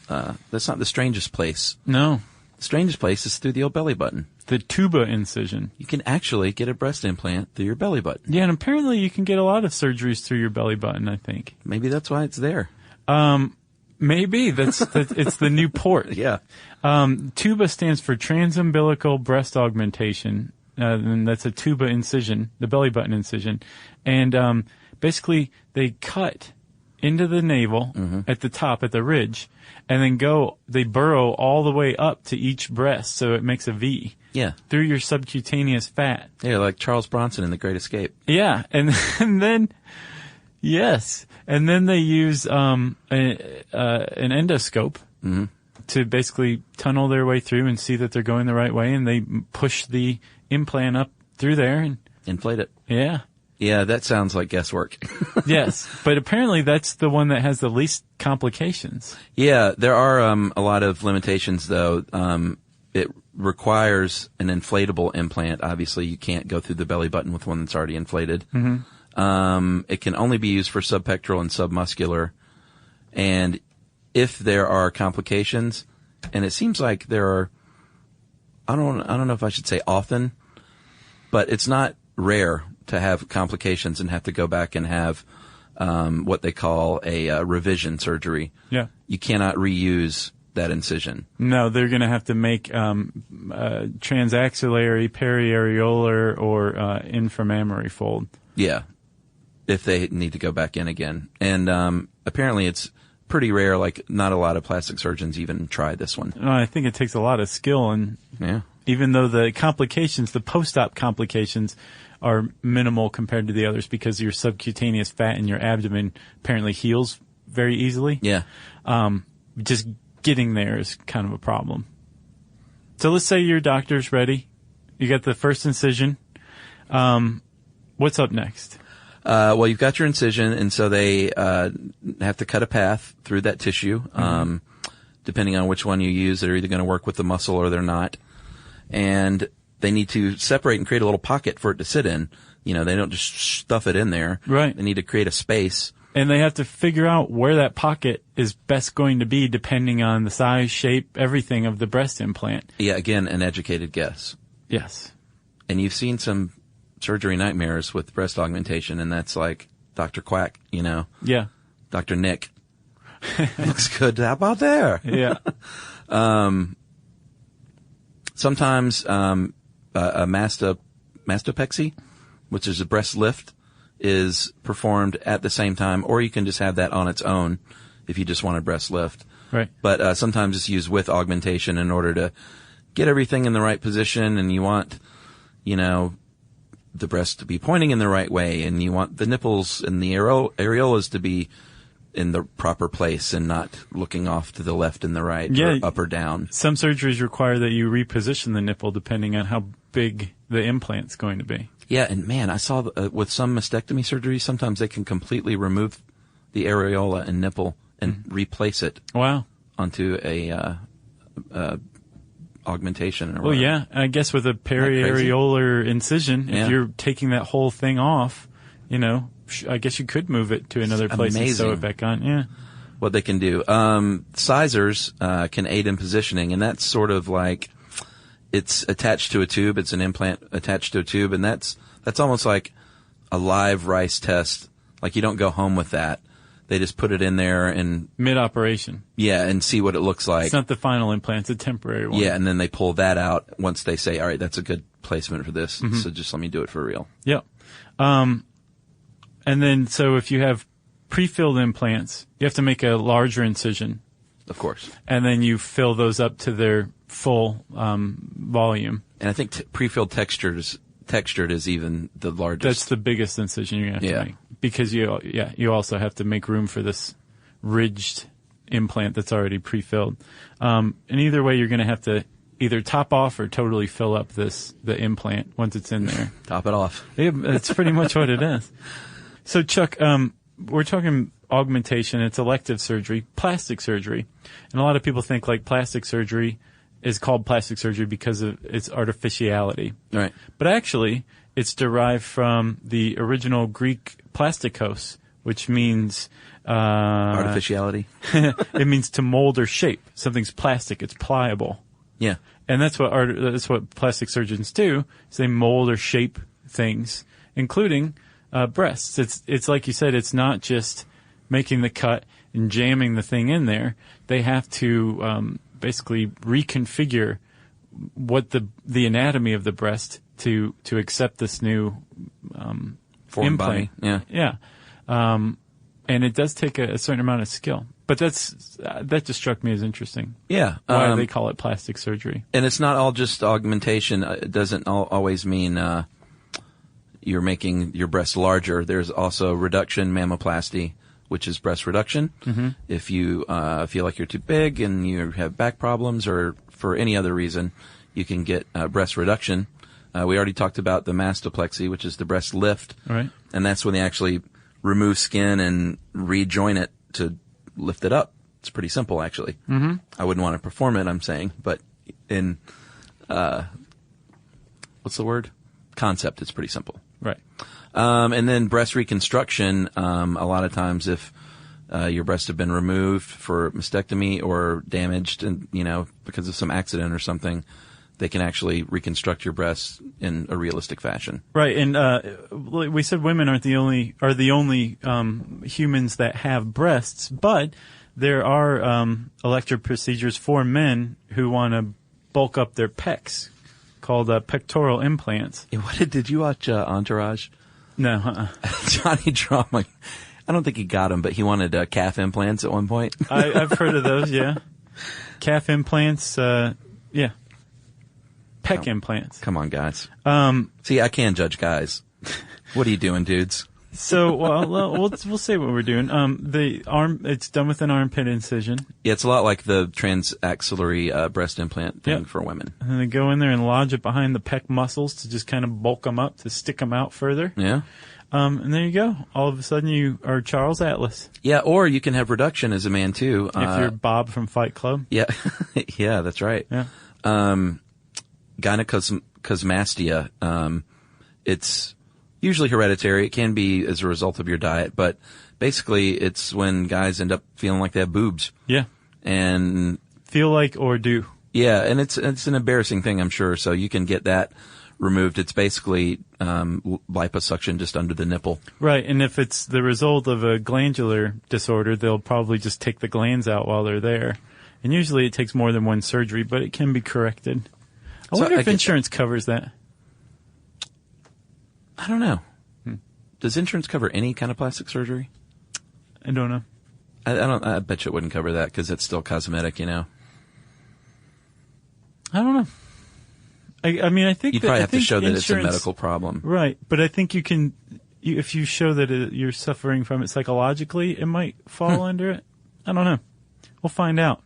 that's not the strangest place. No. The strangest place is through the old belly button. The tuba incision. You can actually get a breast implant through your belly button. Yeah, and apparently you can get a lot of surgeries through your belly button, I think. Maybe that's why it's there. Maybe. It's the new port. Yeah. Tuba stands for transumbilical breast augmentation. And that's a tuba incision, the belly button incision. And basically they cut into the navel at the top, at the ridge, and then they burrow all the way up to each breast, so it makes a V. Yeah. Through your subcutaneous fat. Yeah, like Charles Bronson in The Great Escape. Yeah, and then, yes, and then they use an endoscope to basically tunnel their way through and see that they're going the right way, and they push the implant up through there and inflate it. Yeah. Yeah, that sounds like guesswork. Yes, but apparently that's the one that has the least complications. Yeah, there are a lot of limitations, though. It requires an inflatable implant. Obviously, you can't go through the belly button with one that's already inflated. It can only be used for subpectoral and submuscular. And if there are complications, and it seems like there are, I don't know if I should say often, but it's not rare to have complications and have to go back and have what they call a revision surgery. Yeah. You cannot reuse that incision. No, they're going to have to make transaxillary, periareolar, or inframammary fold. Yeah, if they need to go back in again. And apparently it's pretty rare, like not a lot of plastic surgeons even try this one. I think it takes a lot of skill, and even though the complications, the post-op complications, are minimal compared to the others because your subcutaneous fat in your abdomen apparently heals very easily. Yeah. Just getting there is kind of a problem. So let's say your doctor's ready. You got the first incision. What's up next? Well, you've got your incision, and so they have to cut a path through that tissue. Depending on which one you use, they're either going to work with the muscle or they're not. And they need to separate and create a little pocket for it to sit in. You know, they don't just stuff it in there. Right. They need to create a space. And they have to figure out where that pocket is best going to be depending on the size, shape, everything of the breast implant. Yeah, again, an educated guess. Yes. And you've seen some surgery nightmares with breast augmentation, and that's like Dr. Quack, you know. Yeah. Dr. Nick. Looks good. How about there? Yeah. Sometimes a mastopexy, which is a breast lift, is performed at the same time, or you can just have that on its own if you just want a breast lift. Right. But sometimes it's used with augmentation in order to get everything in the right position, and you want, you know, the breast to be pointing in the right way, and you want the nipples and the areolas to be in the proper place and not looking off to the left and the right, or up or down. Some surgeries require that you reposition the nipple depending on how big the implant's going to be. Yeah, and man, I saw with some mastectomy surgeries, sometimes they can completely remove the areola and nipple and replace it. Wow. Onto a augmentation. Or well, yeah, I guess with a periareolar incision, if you're taking that whole thing off, you know, I guess you could move it to another place and sew it back on. Yeah. What they can do. Sizers can aid in positioning, and that's sort of like it's attached to a tube. It's an implant attached to a tube, and that's almost like a live rice test. Like you don't go home with that. They just put it in there and mid-operation. Yeah, and see what it looks like. It's not the final implant; it's a temporary one. Yeah, and then they pull that out once they say, "All right, that's a good placement for this." So just let me do it for real. Yep. And then, so if you have pre-filled implants, you have to make a larger incision. Of course. And then you fill those up to their full volume. And I think pre-filled textured is even the largest. That's the biggest incision you have to make. Because you also have to make room for this ridged implant that's already pre-filled. And either way, you're going to have to either top off or totally fill up the implant once it's in there. Top it off. Yeah, that's pretty much what it is. So, Chuck, we're talking augmentation. It's elective surgery, plastic surgery. And a lot of people think like plastic surgery is called plastic surgery because of its artificiality. Right. But actually, it's derived from the original Greek plastikos, which means Artificiality. It means to mold or shape. Something's plastic. It's pliable. Yeah. And that's what plastic surgeons do, is they mold or shape things, including breasts. It's like you said, it's not just making the cut and jamming the thing in there. They have to basically reconfigure what the anatomy of the breast to accept this new Foreign implant. body. Yeah. Yeah. And it does take a certain amount of skill. But that just struck me as interesting. Yeah. Why they call it plastic surgery. And it's not all just augmentation. It doesn't always mean you're making your breast larger. There's also reduction mammoplasty, which is breast reduction. Mm-hmm. If you feel like you're too big and you have back problems or for any other reason, you can get breast reduction. We already talked about the mastopexy, which is the breast lift. Right. And that's when they actually remove skin and rejoin it to lift it up. It's pretty simple, actually. Mm-hmm. I wouldn't want to perform it, I'm saying, but in, what's the word? Concept, it's pretty simple. Right. And then breast reconstruction, a lot of times if your breasts have been removed for mastectomy or damaged and, because of some accident or something, they can actually reconstruct your breasts in a realistic fashion. Right, and we said women are the only humans that have breasts, but there are elective procedures for men who want to bulk up their pecs, called pectoral implants. Yeah, did you watch Entourage? No, Johnny Drama. I don't think he got them, but he wanted calf implants at one point. I've heard of those. Yeah, calf implants. Yeah. Pec implants. Come on, guys. See, I can judge guys. What are you doing, dudes? So, we'll say what we're doing. The arm, it's done with an armpit incision. Yeah, it's a lot like the transaxillary breast implant thing for women. And they go in there and lodge it behind the pec muscles to just kind of bulk them up, to stick them out further. Yeah. And there you go. All of a sudden you are Charles Atlas. Yeah, or you can have reduction as a man too. If you're Bob from Fight Club. Yeah. Yeah, that's right. Yeah. Gynecosmastia, it's usually hereditary. It can be as a result of your diet, but basically it's when guys end up feeling like they have boobs. Yeah. And feel like or do. Yeah, and it's an embarrassing thing, I'm sure. So you can get that removed. It's basically liposuction just under the nipple. Right, and if it's the result of a glandular disorder, they'll probably just take the glands out while they're there. And usually it takes more than one surgery, but it can be corrected. I wonder if insurance covers that. I don't know. Does insurance cover any kind of plastic surgery? I don't know. I bet you it wouldn't cover that because it's still cosmetic, I don't know. I mean, I think you'd probably have to show that it's a medical problem, right? But I think you can, if you show that you're suffering from it psychologically, it might fall under it. I don't know. We'll find out.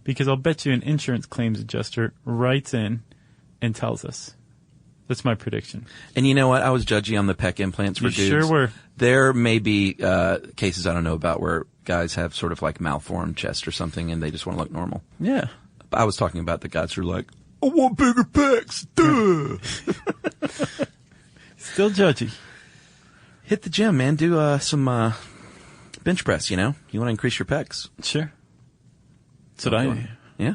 Because I'll bet you an insurance claims adjuster writes in and tells us. That's my prediction. And you know what? I was judgy on the pec implants for dudes. You sure were. There may be cases I don't know about where guys have sort of like malformed chest or something and they just want to look normal. Yeah. I was talking about the guys who are like, I want bigger pecs. Duh. Still judgy. Hit the gym, man. Do some bench press, You want to increase your pecs. Sure. That's what I do. Yeah.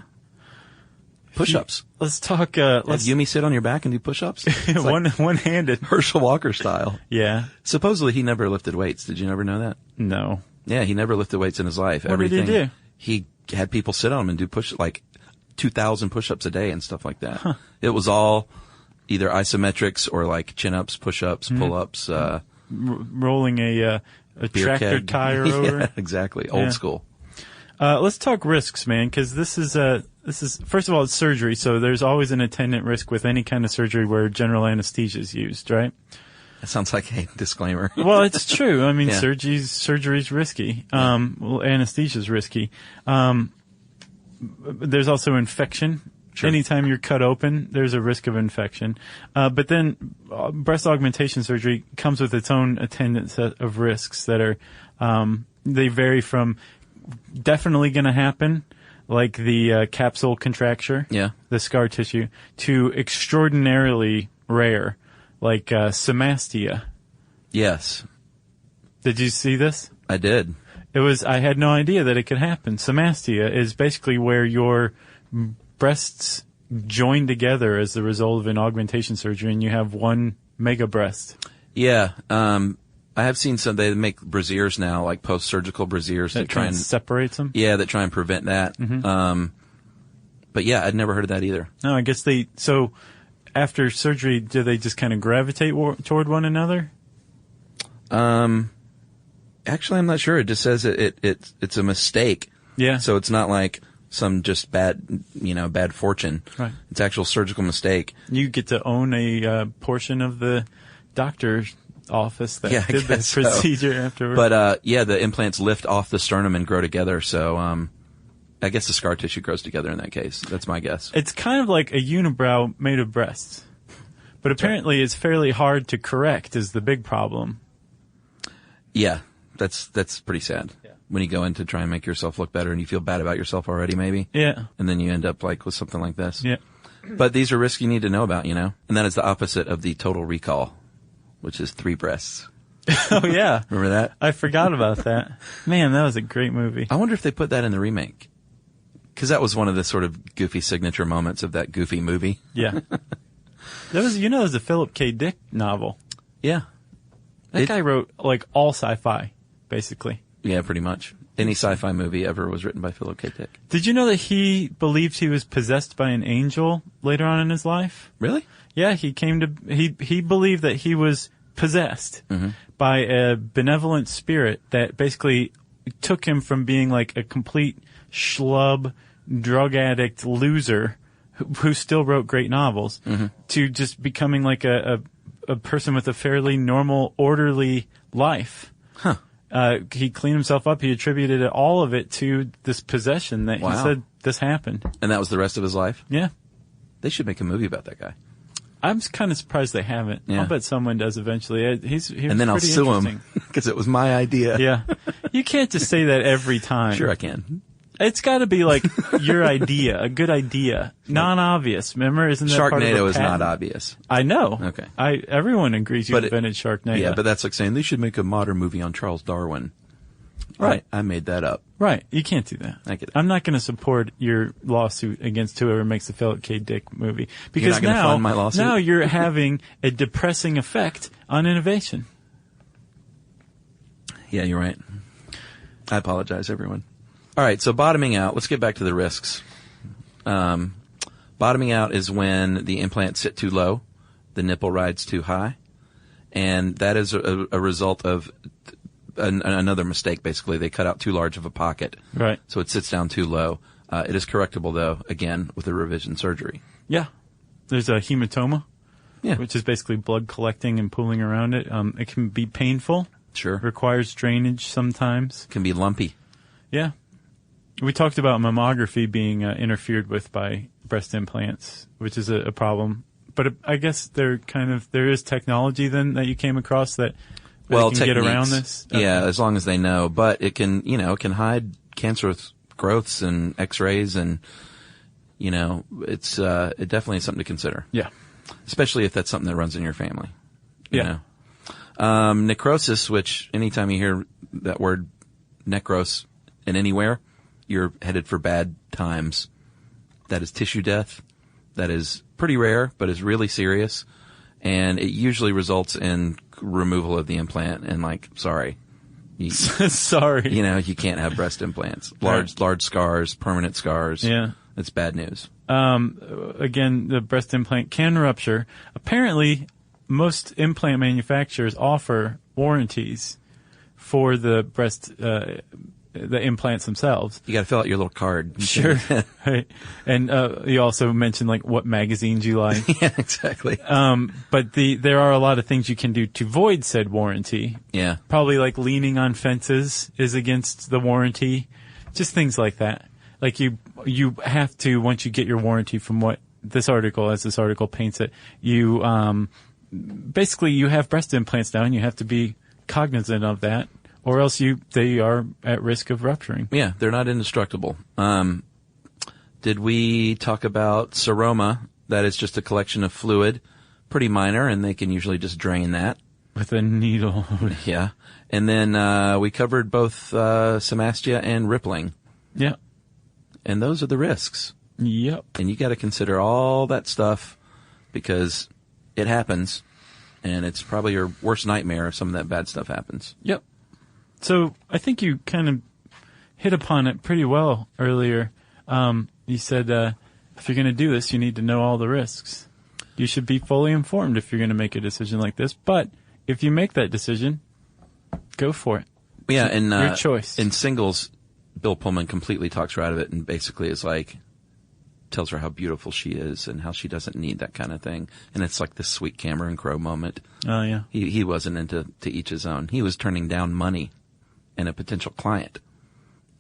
Push-ups. Let's talk. Have Yumi sit on your back and do push-ups? One-handed. Herschel Walker style. Yeah. Supposedly he never lifted weights. Did you never know that? No. Yeah, he never lifted weights in his life. What did he do? He had people sit on him and do 2,000 push-ups a day and stuff like that. Huh. It was all either isometrics or like chin-ups, push-ups, pull-ups. Rolling a tractor tire over. Yeah, exactly. Old school. Let's talk risks, man, because this is first of all, it's surgery, so there's always an attendant risk with any kind of surgery where general anesthesia is used, right? That sounds like a disclaimer. Well, it's true. I mean, surgery's risky. Anesthesia's risky. There's also infection. Sure. Anytime you're cut open, there's a risk of infection. But then breast augmentation surgery comes with its own attendant set of risks that are, they vary from definitely going to happen, like the capsule contracture, the scar tissue, to extraordinarily rare, like somastia. Yes. Did you see this? I did. I had no idea that it could happen. Somastia is basically where your breasts join together as the result of an augmentation surgery, and you have one mega breast. Yeah. I have seen they make brassieres now, like post-surgical brassieres That to try and separates them? Yeah, that try and prevent that. But yeah, I'd never heard of that either. No, I guess so after surgery, do they just kind of gravitate toward one another? Actually, I'm not sure. It just says it's a mistake. Yeah. So it's not like some just bad fortune. Right. It's actual surgical mistake. You get to own a portion of the doctor's office that I did the guess so. procedure afterwards. But the implants lift off the sternum and grow together. So I guess the scar tissue grows together in that case. That's my guess. It's kind of like a unibrow made of breasts. But apparently it's fairly hard to correct is the big problem. Yeah, that's pretty sad. Yeah. When you go in to try and make yourself look better and you feel bad about yourself already, maybe. Yeah. And then you end up like with something like this. Yeah. But these are risks you need to know about, And that is the opposite of the total recall, which is 3 breasts. Oh, yeah. Remember that? I forgot about that. Man, that was a great movie. I wonder if they put that in the remake. Because that was one of the sort of goofy signature moments of that goofy movie. Yeah. There was a Philip K. Dick novel. Yeah. That guy wrote, like, all sci-fi, basically. Yeah, pretty much. Any sci-fi movie ever was written by Philip K. Dick. Did you know that he believed he was possessed by an angel later on in his life? Really? Yeah, he believed that he was possessed by a benevolent spirit that basically took him from being like a complete schlub, drug addict loser who still wrote great novels to just becoming like a person with a fairly normal, orderly life. Huh. He cleaned himself up. He attributed all of it to this possession that Wow. he said this happened. And that was the rest of his life? Yeah. They should make a movie about that guy. I'm kind of surprised they haven't. Yeah. I'll bet someone does eventually. And then I'll sue him because it was my idea. Yeah. You can't just say that every time. Sure I can. It's got to be like your idea, a good idea, non-obvious. Remember, isn't that part of Sharknado the is patent? not obvious. I know. Okay. Everyone agrees you But invented Sharknado. Yeah, but that's like saying they should make a modern movie on Charles Darwin. Right. I made that up. Right. You can't do that. I get it. I'm not going to support your lawsuit against whoever makes the Philip K. Dick movie. Because not gonna fund my lawsuit? now you're having a depressing effect on innovation. Yeah, you're right. I apologize, everyone. All right, so bottoming out. Let's get back to the risks. Bottoming out is when the implants sit too low, the nipple rides too high, and that is a result of another mistake, basically. They cut out too large of a pocket. Right. So it sits down too low. It is correctable, though, again, with a revision surgery. Yeah. There's a hematoma, Yeah. which is basically blood collecting and pooling around it. It can be painful. Sure. Requires drainage sometimes. Can be lumpy. Yeah. We talked about mammography being interfered with by breast implants, which is a problem. But I guess there is technology then that you came across that you can get around this. Okay. Yeah, as long as they know. But it can hide cancerous growths and X-rays, and it definitely is something to consider. Yeah. Especially if that's something that runs in your family. You Yeah. know. Necrosis, which anytime you hear that word necros in anywhere, you're headed for bad times. That is tissue death. That is pretty rare, but is really serious. And it usually results in removal of the implant and sorry. Sorry. You can't have breast implants. Large scars, permanent scars. Yeah. It's bad news. Again, the breast implant can rupture. Apparently, most implant manufacturers offer warranties for the the implants themselves. You got to fill out your little card. Sure. Right. And you also mentioned what magazines you like. Yeah, exactly. But there are a lot of things you can do to void said warranty. Yeah. Probably leaning on fences is against the warranty. Just things like that. You have to, once you get your warranty from what this article paints it, you basically you have breast implants now and you have to be cognizant of that, or else they are at risk of rupturing. Yeah, they're not indestructible. Did we talk about seroma? That is just a collection of fluid, pretty minor, and they can usually just drain that. With a needle. Yeah. And then we covered both somastia and rippling. Yeah. And those are the risks. Yep. And you got to consider all that stuff because it happens. And it's probably your worst nightmare if some of that bad stuff happens. Yep. So I think you kind of hit upon it pretty well earlier. You said if you're going to do this, you need to know all the risks. You should be fully informed if you're going to make a decision like this. But if you make that decision, go for it. Yeah, and your choice. In singles, Bill Pullman completely talks her out of it and basically is like, tells her how beautiful she is and how she doesn't need that kind of thing. And it's like this sweet Cameron Crowe moment. Oh, yeah. He wasn't into to each his own. He was turning down money and a potential client,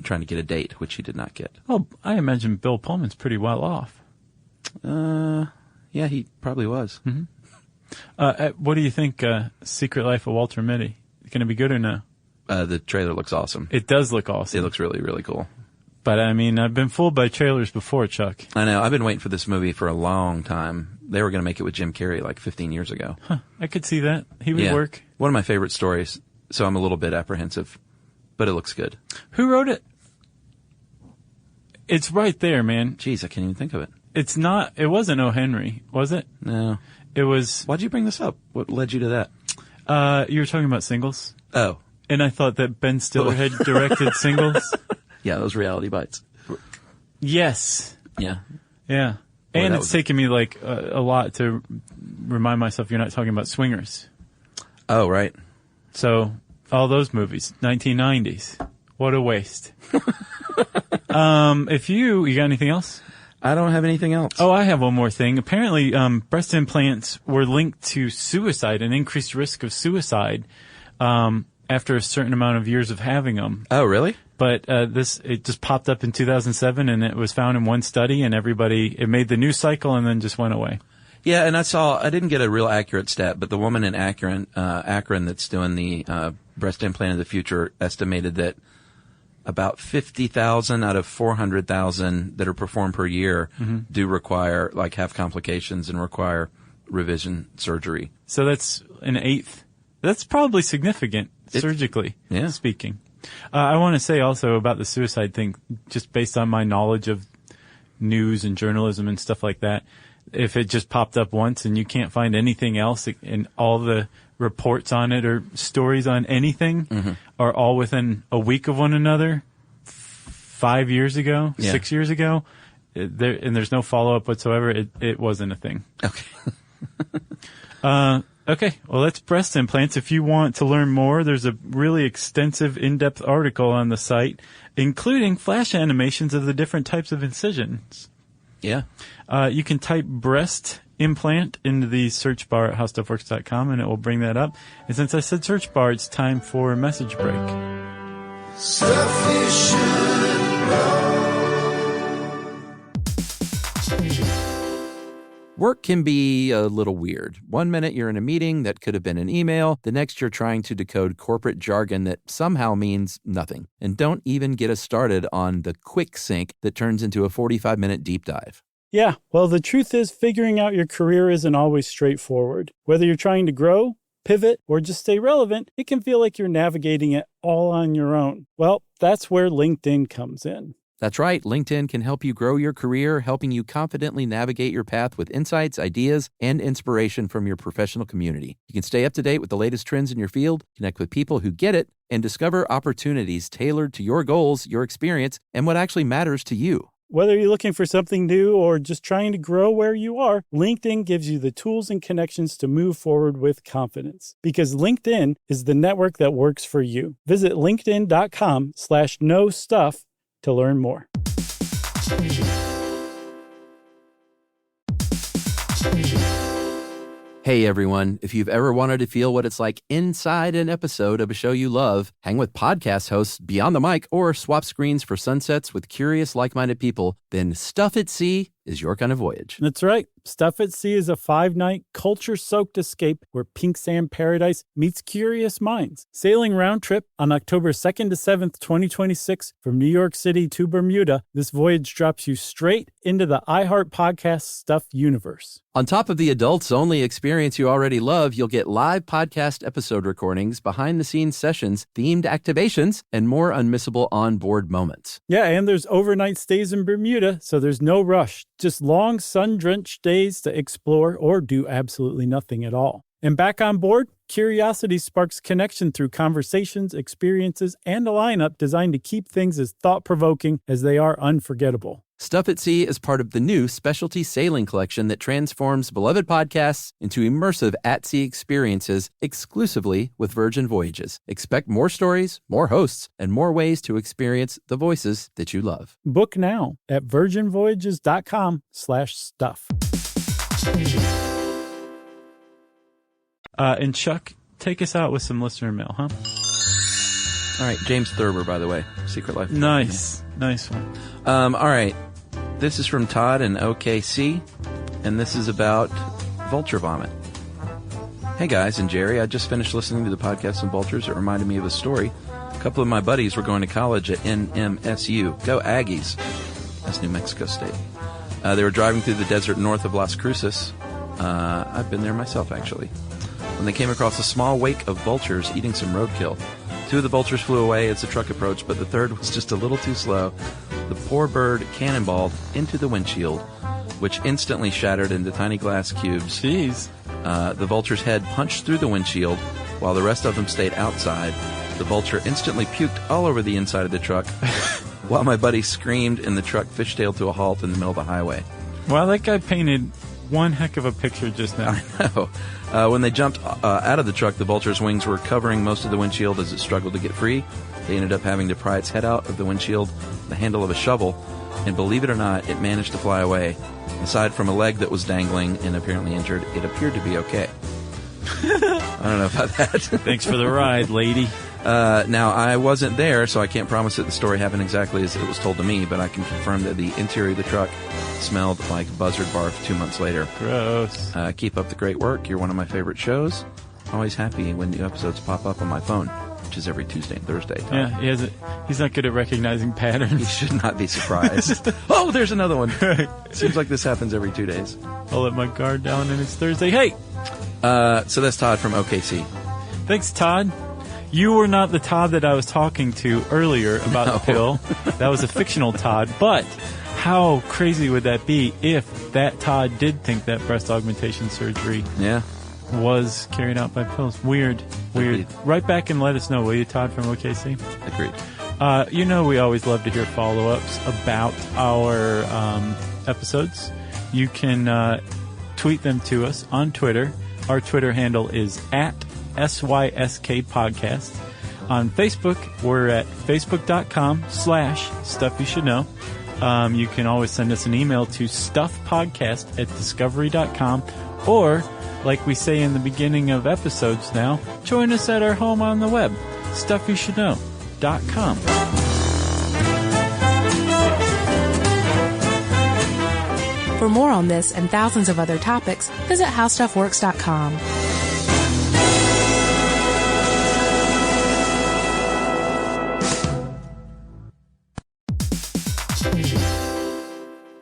trying to get a date, which he did not get. Oh, I imagine Bill Pullman's pretty well off. Yeah, he probably was. Mm-hmm. What do you think, Secret Life of Walter Mitty? Going to be good or no? The trailer looks awesome. It does look awesome. It looks really, really cool. But, I mean, I've been fooled by trailers before, Chuck. I know. I've been waiting for this movie for a long time. They were going to make it with Jim Carrey like 15 years ago. Huh. I could see that. He would work. One of my favorite stories, so I'm a little bit apprehensive, but it looks good. Who wrote it? It's right there, man. Jeez, I can't even think of it. It wasn't O. Henry, was it? No. It was... Why'd you bring this up? What led you to that? You were talking about Singles. Oh. And I thought that Ben Stiller had directed Singles. Yeah, those Reality Bites. Yes. Yeah. Yeah. Boy, and it's taken me like a lot to remind myself you're not talking about Swingers. Oh, right. So, all those movies, 1990s. What a waste. If you got anything else? I don't have anything else. Oh, I have one more thing. Apparently, breast implants were linked to suicide, an increased risk of suicide, after a certain amount of years of having them. Oh, really? But it just popped up in 2007, and it was found in one study, and it made the news cycle and then just went away. Yeah, and I didn't get a real accurate stat, but the woman in Akron that's doing the breast implant of the future estimated that about 50,000 out of 400,000 that are performed per year do require, have complications and require revision surgery. So that's an eighth. That's probably significant, surgically speaking. I want to say also about the suicide thing, just based on my knowledge of news and journalism and stuff like that, if it just popped up once and you can't find anything else and all the reports on it or stories on anything are all within a week of one another 5 years ago, 6 years ago, and there's no follow-up whatsoever, it wasn't a thing. Okay. Okay, well, that's breast implants. If you want to learn more, there's a really extensive, in-depth article on the site, including flash animations of the different types of incisions. Yeah. You can type breast implant into the search bar at howstuffworks.com, and it will bring that up. And since I said search bar, it's time for a message break. Stuff you should know. Work can be a little weird. One minute you're in a meeting that could have been an email. The next you're trying to decode corporate jargon that somehow means nothing. And don't even get us started on the quick sync that turns into a 45-minute deep dive. Yeah, well, the truth is figuring out your career isn't always straightforward. Whether you're trying to grow, pivot, or just stay relevant, it can feel like you're navigating it all on your own. Well, that's where LinkedIn comes in. That's right. LinkedIn can help you grow your career, helping you confidently navigate your path with insights, ideas, and inspiration from your professional community. You can stay up to date with the latest trends in your field, connect with people who get it, and discover opportunities tailored to your goals, your experience, and what actually matters to you. Whether you're looking for something new or just trying to grow where you are, LinkedIn gives you the tools and connections to move forward with confidence. Because LinkedIn is the network that works for you. Visit linkedin.com/knowstuff to learn more. Hey everyone, if you've ever wanted to feel what it's like inside an episode of a show you love, hang with podcast hosts beyond the mic, or swap screens for sunsets with curious like-minded people, then Stuff at Sea is your kind of voyage. That's right. Stuff at Sea is a 5-night, culture-soaked escape where pink sand paradise meets curious minds. Sailing round trip on October 2nd to 7th, 2026 from New York City to Bermuda, this voyage drops you straight into the iHeart Podcast Stuff universe. On top of the adults-only experience you already love, you'll get live podcast episode recordings, behind-the-scenes sessions, themed activations, and more unmissable onboard moments. Yeah, and there's overnight stays in Bermuda, so there's no rush. Just long, sun-drenched days to explore or do absolutely nothing at all. And back on board, curiosity sparks connection through conversations, experiences, and a lineup designed to keep things as thought-provoking as they are unforgettable. Stuff at Sea is part of the new specialty sailing collection that transforms beloved podcasts into immersive at-sea experiences exclusively with Virgin Voyages. Expect more stories, more hosts, and more ways to experience the voices that you love. Book now at virginvoyages.com/stuff. And Chuck, take us out with some listener mail, huh? All right, James Thurber, by the way, Secret Life. Nice one. All right, this is from Todd in OKC, and this is about vulture vomit. Hey guys and Jerry, I just finished listening to the podcast on vultures. It reminded me of a story. A couple of my buddies were going to college at NMSU. Go Aggies. That's New Mexico State. They were driving through the desert north of Las Cruces. I've been there myself, actually. When they came across a small wake of vultures eating some roadkill. 2 of the vultures flew away as the truck approached, but the third was just a little too slow. The poor bird cannonballed into the windshield, which instantly shattered into tiny glass cubes. Jeez. The vulture's head punched through the windshield, while the rest of them stayed outside. The vulture instantly puked all over the inside of the truck, while my buddy screamed and the truck fishtailed to a halt in the middle of the highway. Wow, that guy painted one heck of a picture just now. I know. When they jumped out of the truck, the vulture's wings were covering most of the windshield as it struggled to get free. They ended up having to pry its head out of the windshield with the handle of a shovel, and believe it or not, it managed to fly away. Aside from a leg that was dangling and apparently injured, it appeared to be okay. I don't know about that. Thanks for the ride, lady. Now, I wasn't there, so I can't promise that the story happened exactly as it was told to me, but I can confirm that the interior of the truck smelled like buzzard barf 2 months later. Gross. Keep up the great work. You're one of my favorite shows. Always happy when new episodes pop up on my phone, which is every Tuesday and Thursday. Yeah, he's not good at recognizing He patterns. should not be surprised. Oh, there's another one. Seems like this happens every 2 days. I'll let my guard down and it's Thursday. Hey! So that's Todd from OKC. Thanks, Todd. You were not the Todd that I was talking to earlier about the pill. That was a fictional Todd. But how crazy would that be if that Todd did think that breast augmentation surgery was carried out by pills? Weird. Agreed. Write back and let us know, will you, Todd from OKC? Agreed. We always love to hear follow-ups about our episodes. You can tweet them to us on Twitter. Our Twitter handle is at SYSK Podcast. On Facebook, we're at facebook.com/Stuff You Should Know. You can always send us an email to stuffpodcast@discovery.com, or, like we say in the beginning of episodes now, join us at our home on the web, stuffyoushouldknow.com. For more on this and thousands of other topics, visit howstuffworks.com.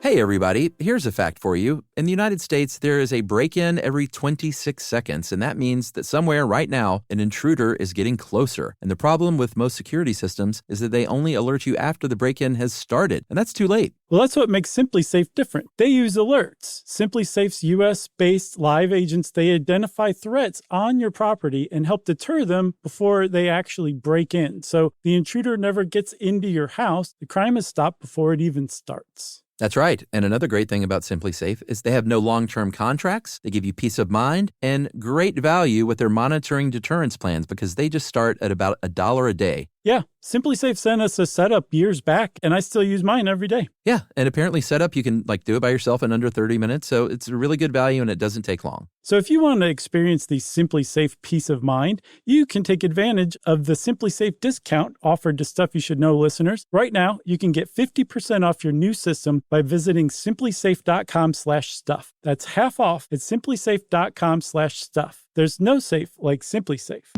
Hey everybody, here's a fact for you. In the United States, there is a break-in every 26 seconds, and that means that somewhere right now, an intruder is getting closer. And the problem with most security systems is that they only alert you after the break-in has started, and that's too late. Well, that's what makes SimpliSafe different. They use alerts. SimpliSafe's U.S.-based live agents, they identify threats on your property and help deter them before they actually break in. So the intruder never gets into your house. The crime is stopped before it even starts. That's right. And another great thing about SimpliSafe is they have no long-term contracts. They give you peace of mind and great value with their monitoring deterrence plans because they just start at about $1 a day. Yeah, Simply Safe sent us a setup years back, and I still use mine every day. Yeah, and apparently setup, you can do it by yourself in under 30 minutes, so it's a really good value and it doesn't take long. So if you want to experience the Simply Safe peace of mind, you can take advantage of the Simply Safe discount offered to Stuff You Should Know listeners. Right now, you can get 50% off your new system by visiting simplysafe.com/stuff. That's half off at simplysafe.com/stuff. There's no safe like Simply Safe.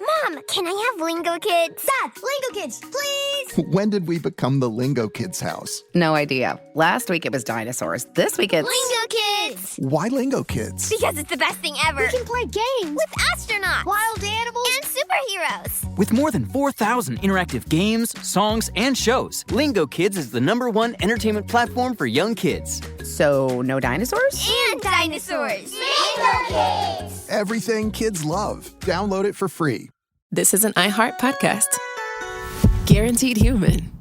Mom, can I have Lingo Kids? Dad, Lingo Kids, please! When did we become the Lingo Kids house? No idea. Last week it was dinosaurs. This week it's... Lingo Kids! Why Lingo Kids? Because it's the best thing ever. We can play games with astronauts, wild animals, and superheroes. With more than 4,000 interactive games, songs, and shows, Lingo Kids is the #1 entertainment platform for young kids. So, no dinosaurs? And dinosaurs! Lingo Kids! Everything kids love. Download it for free. This is an iHeart podcast. Guaranteed human.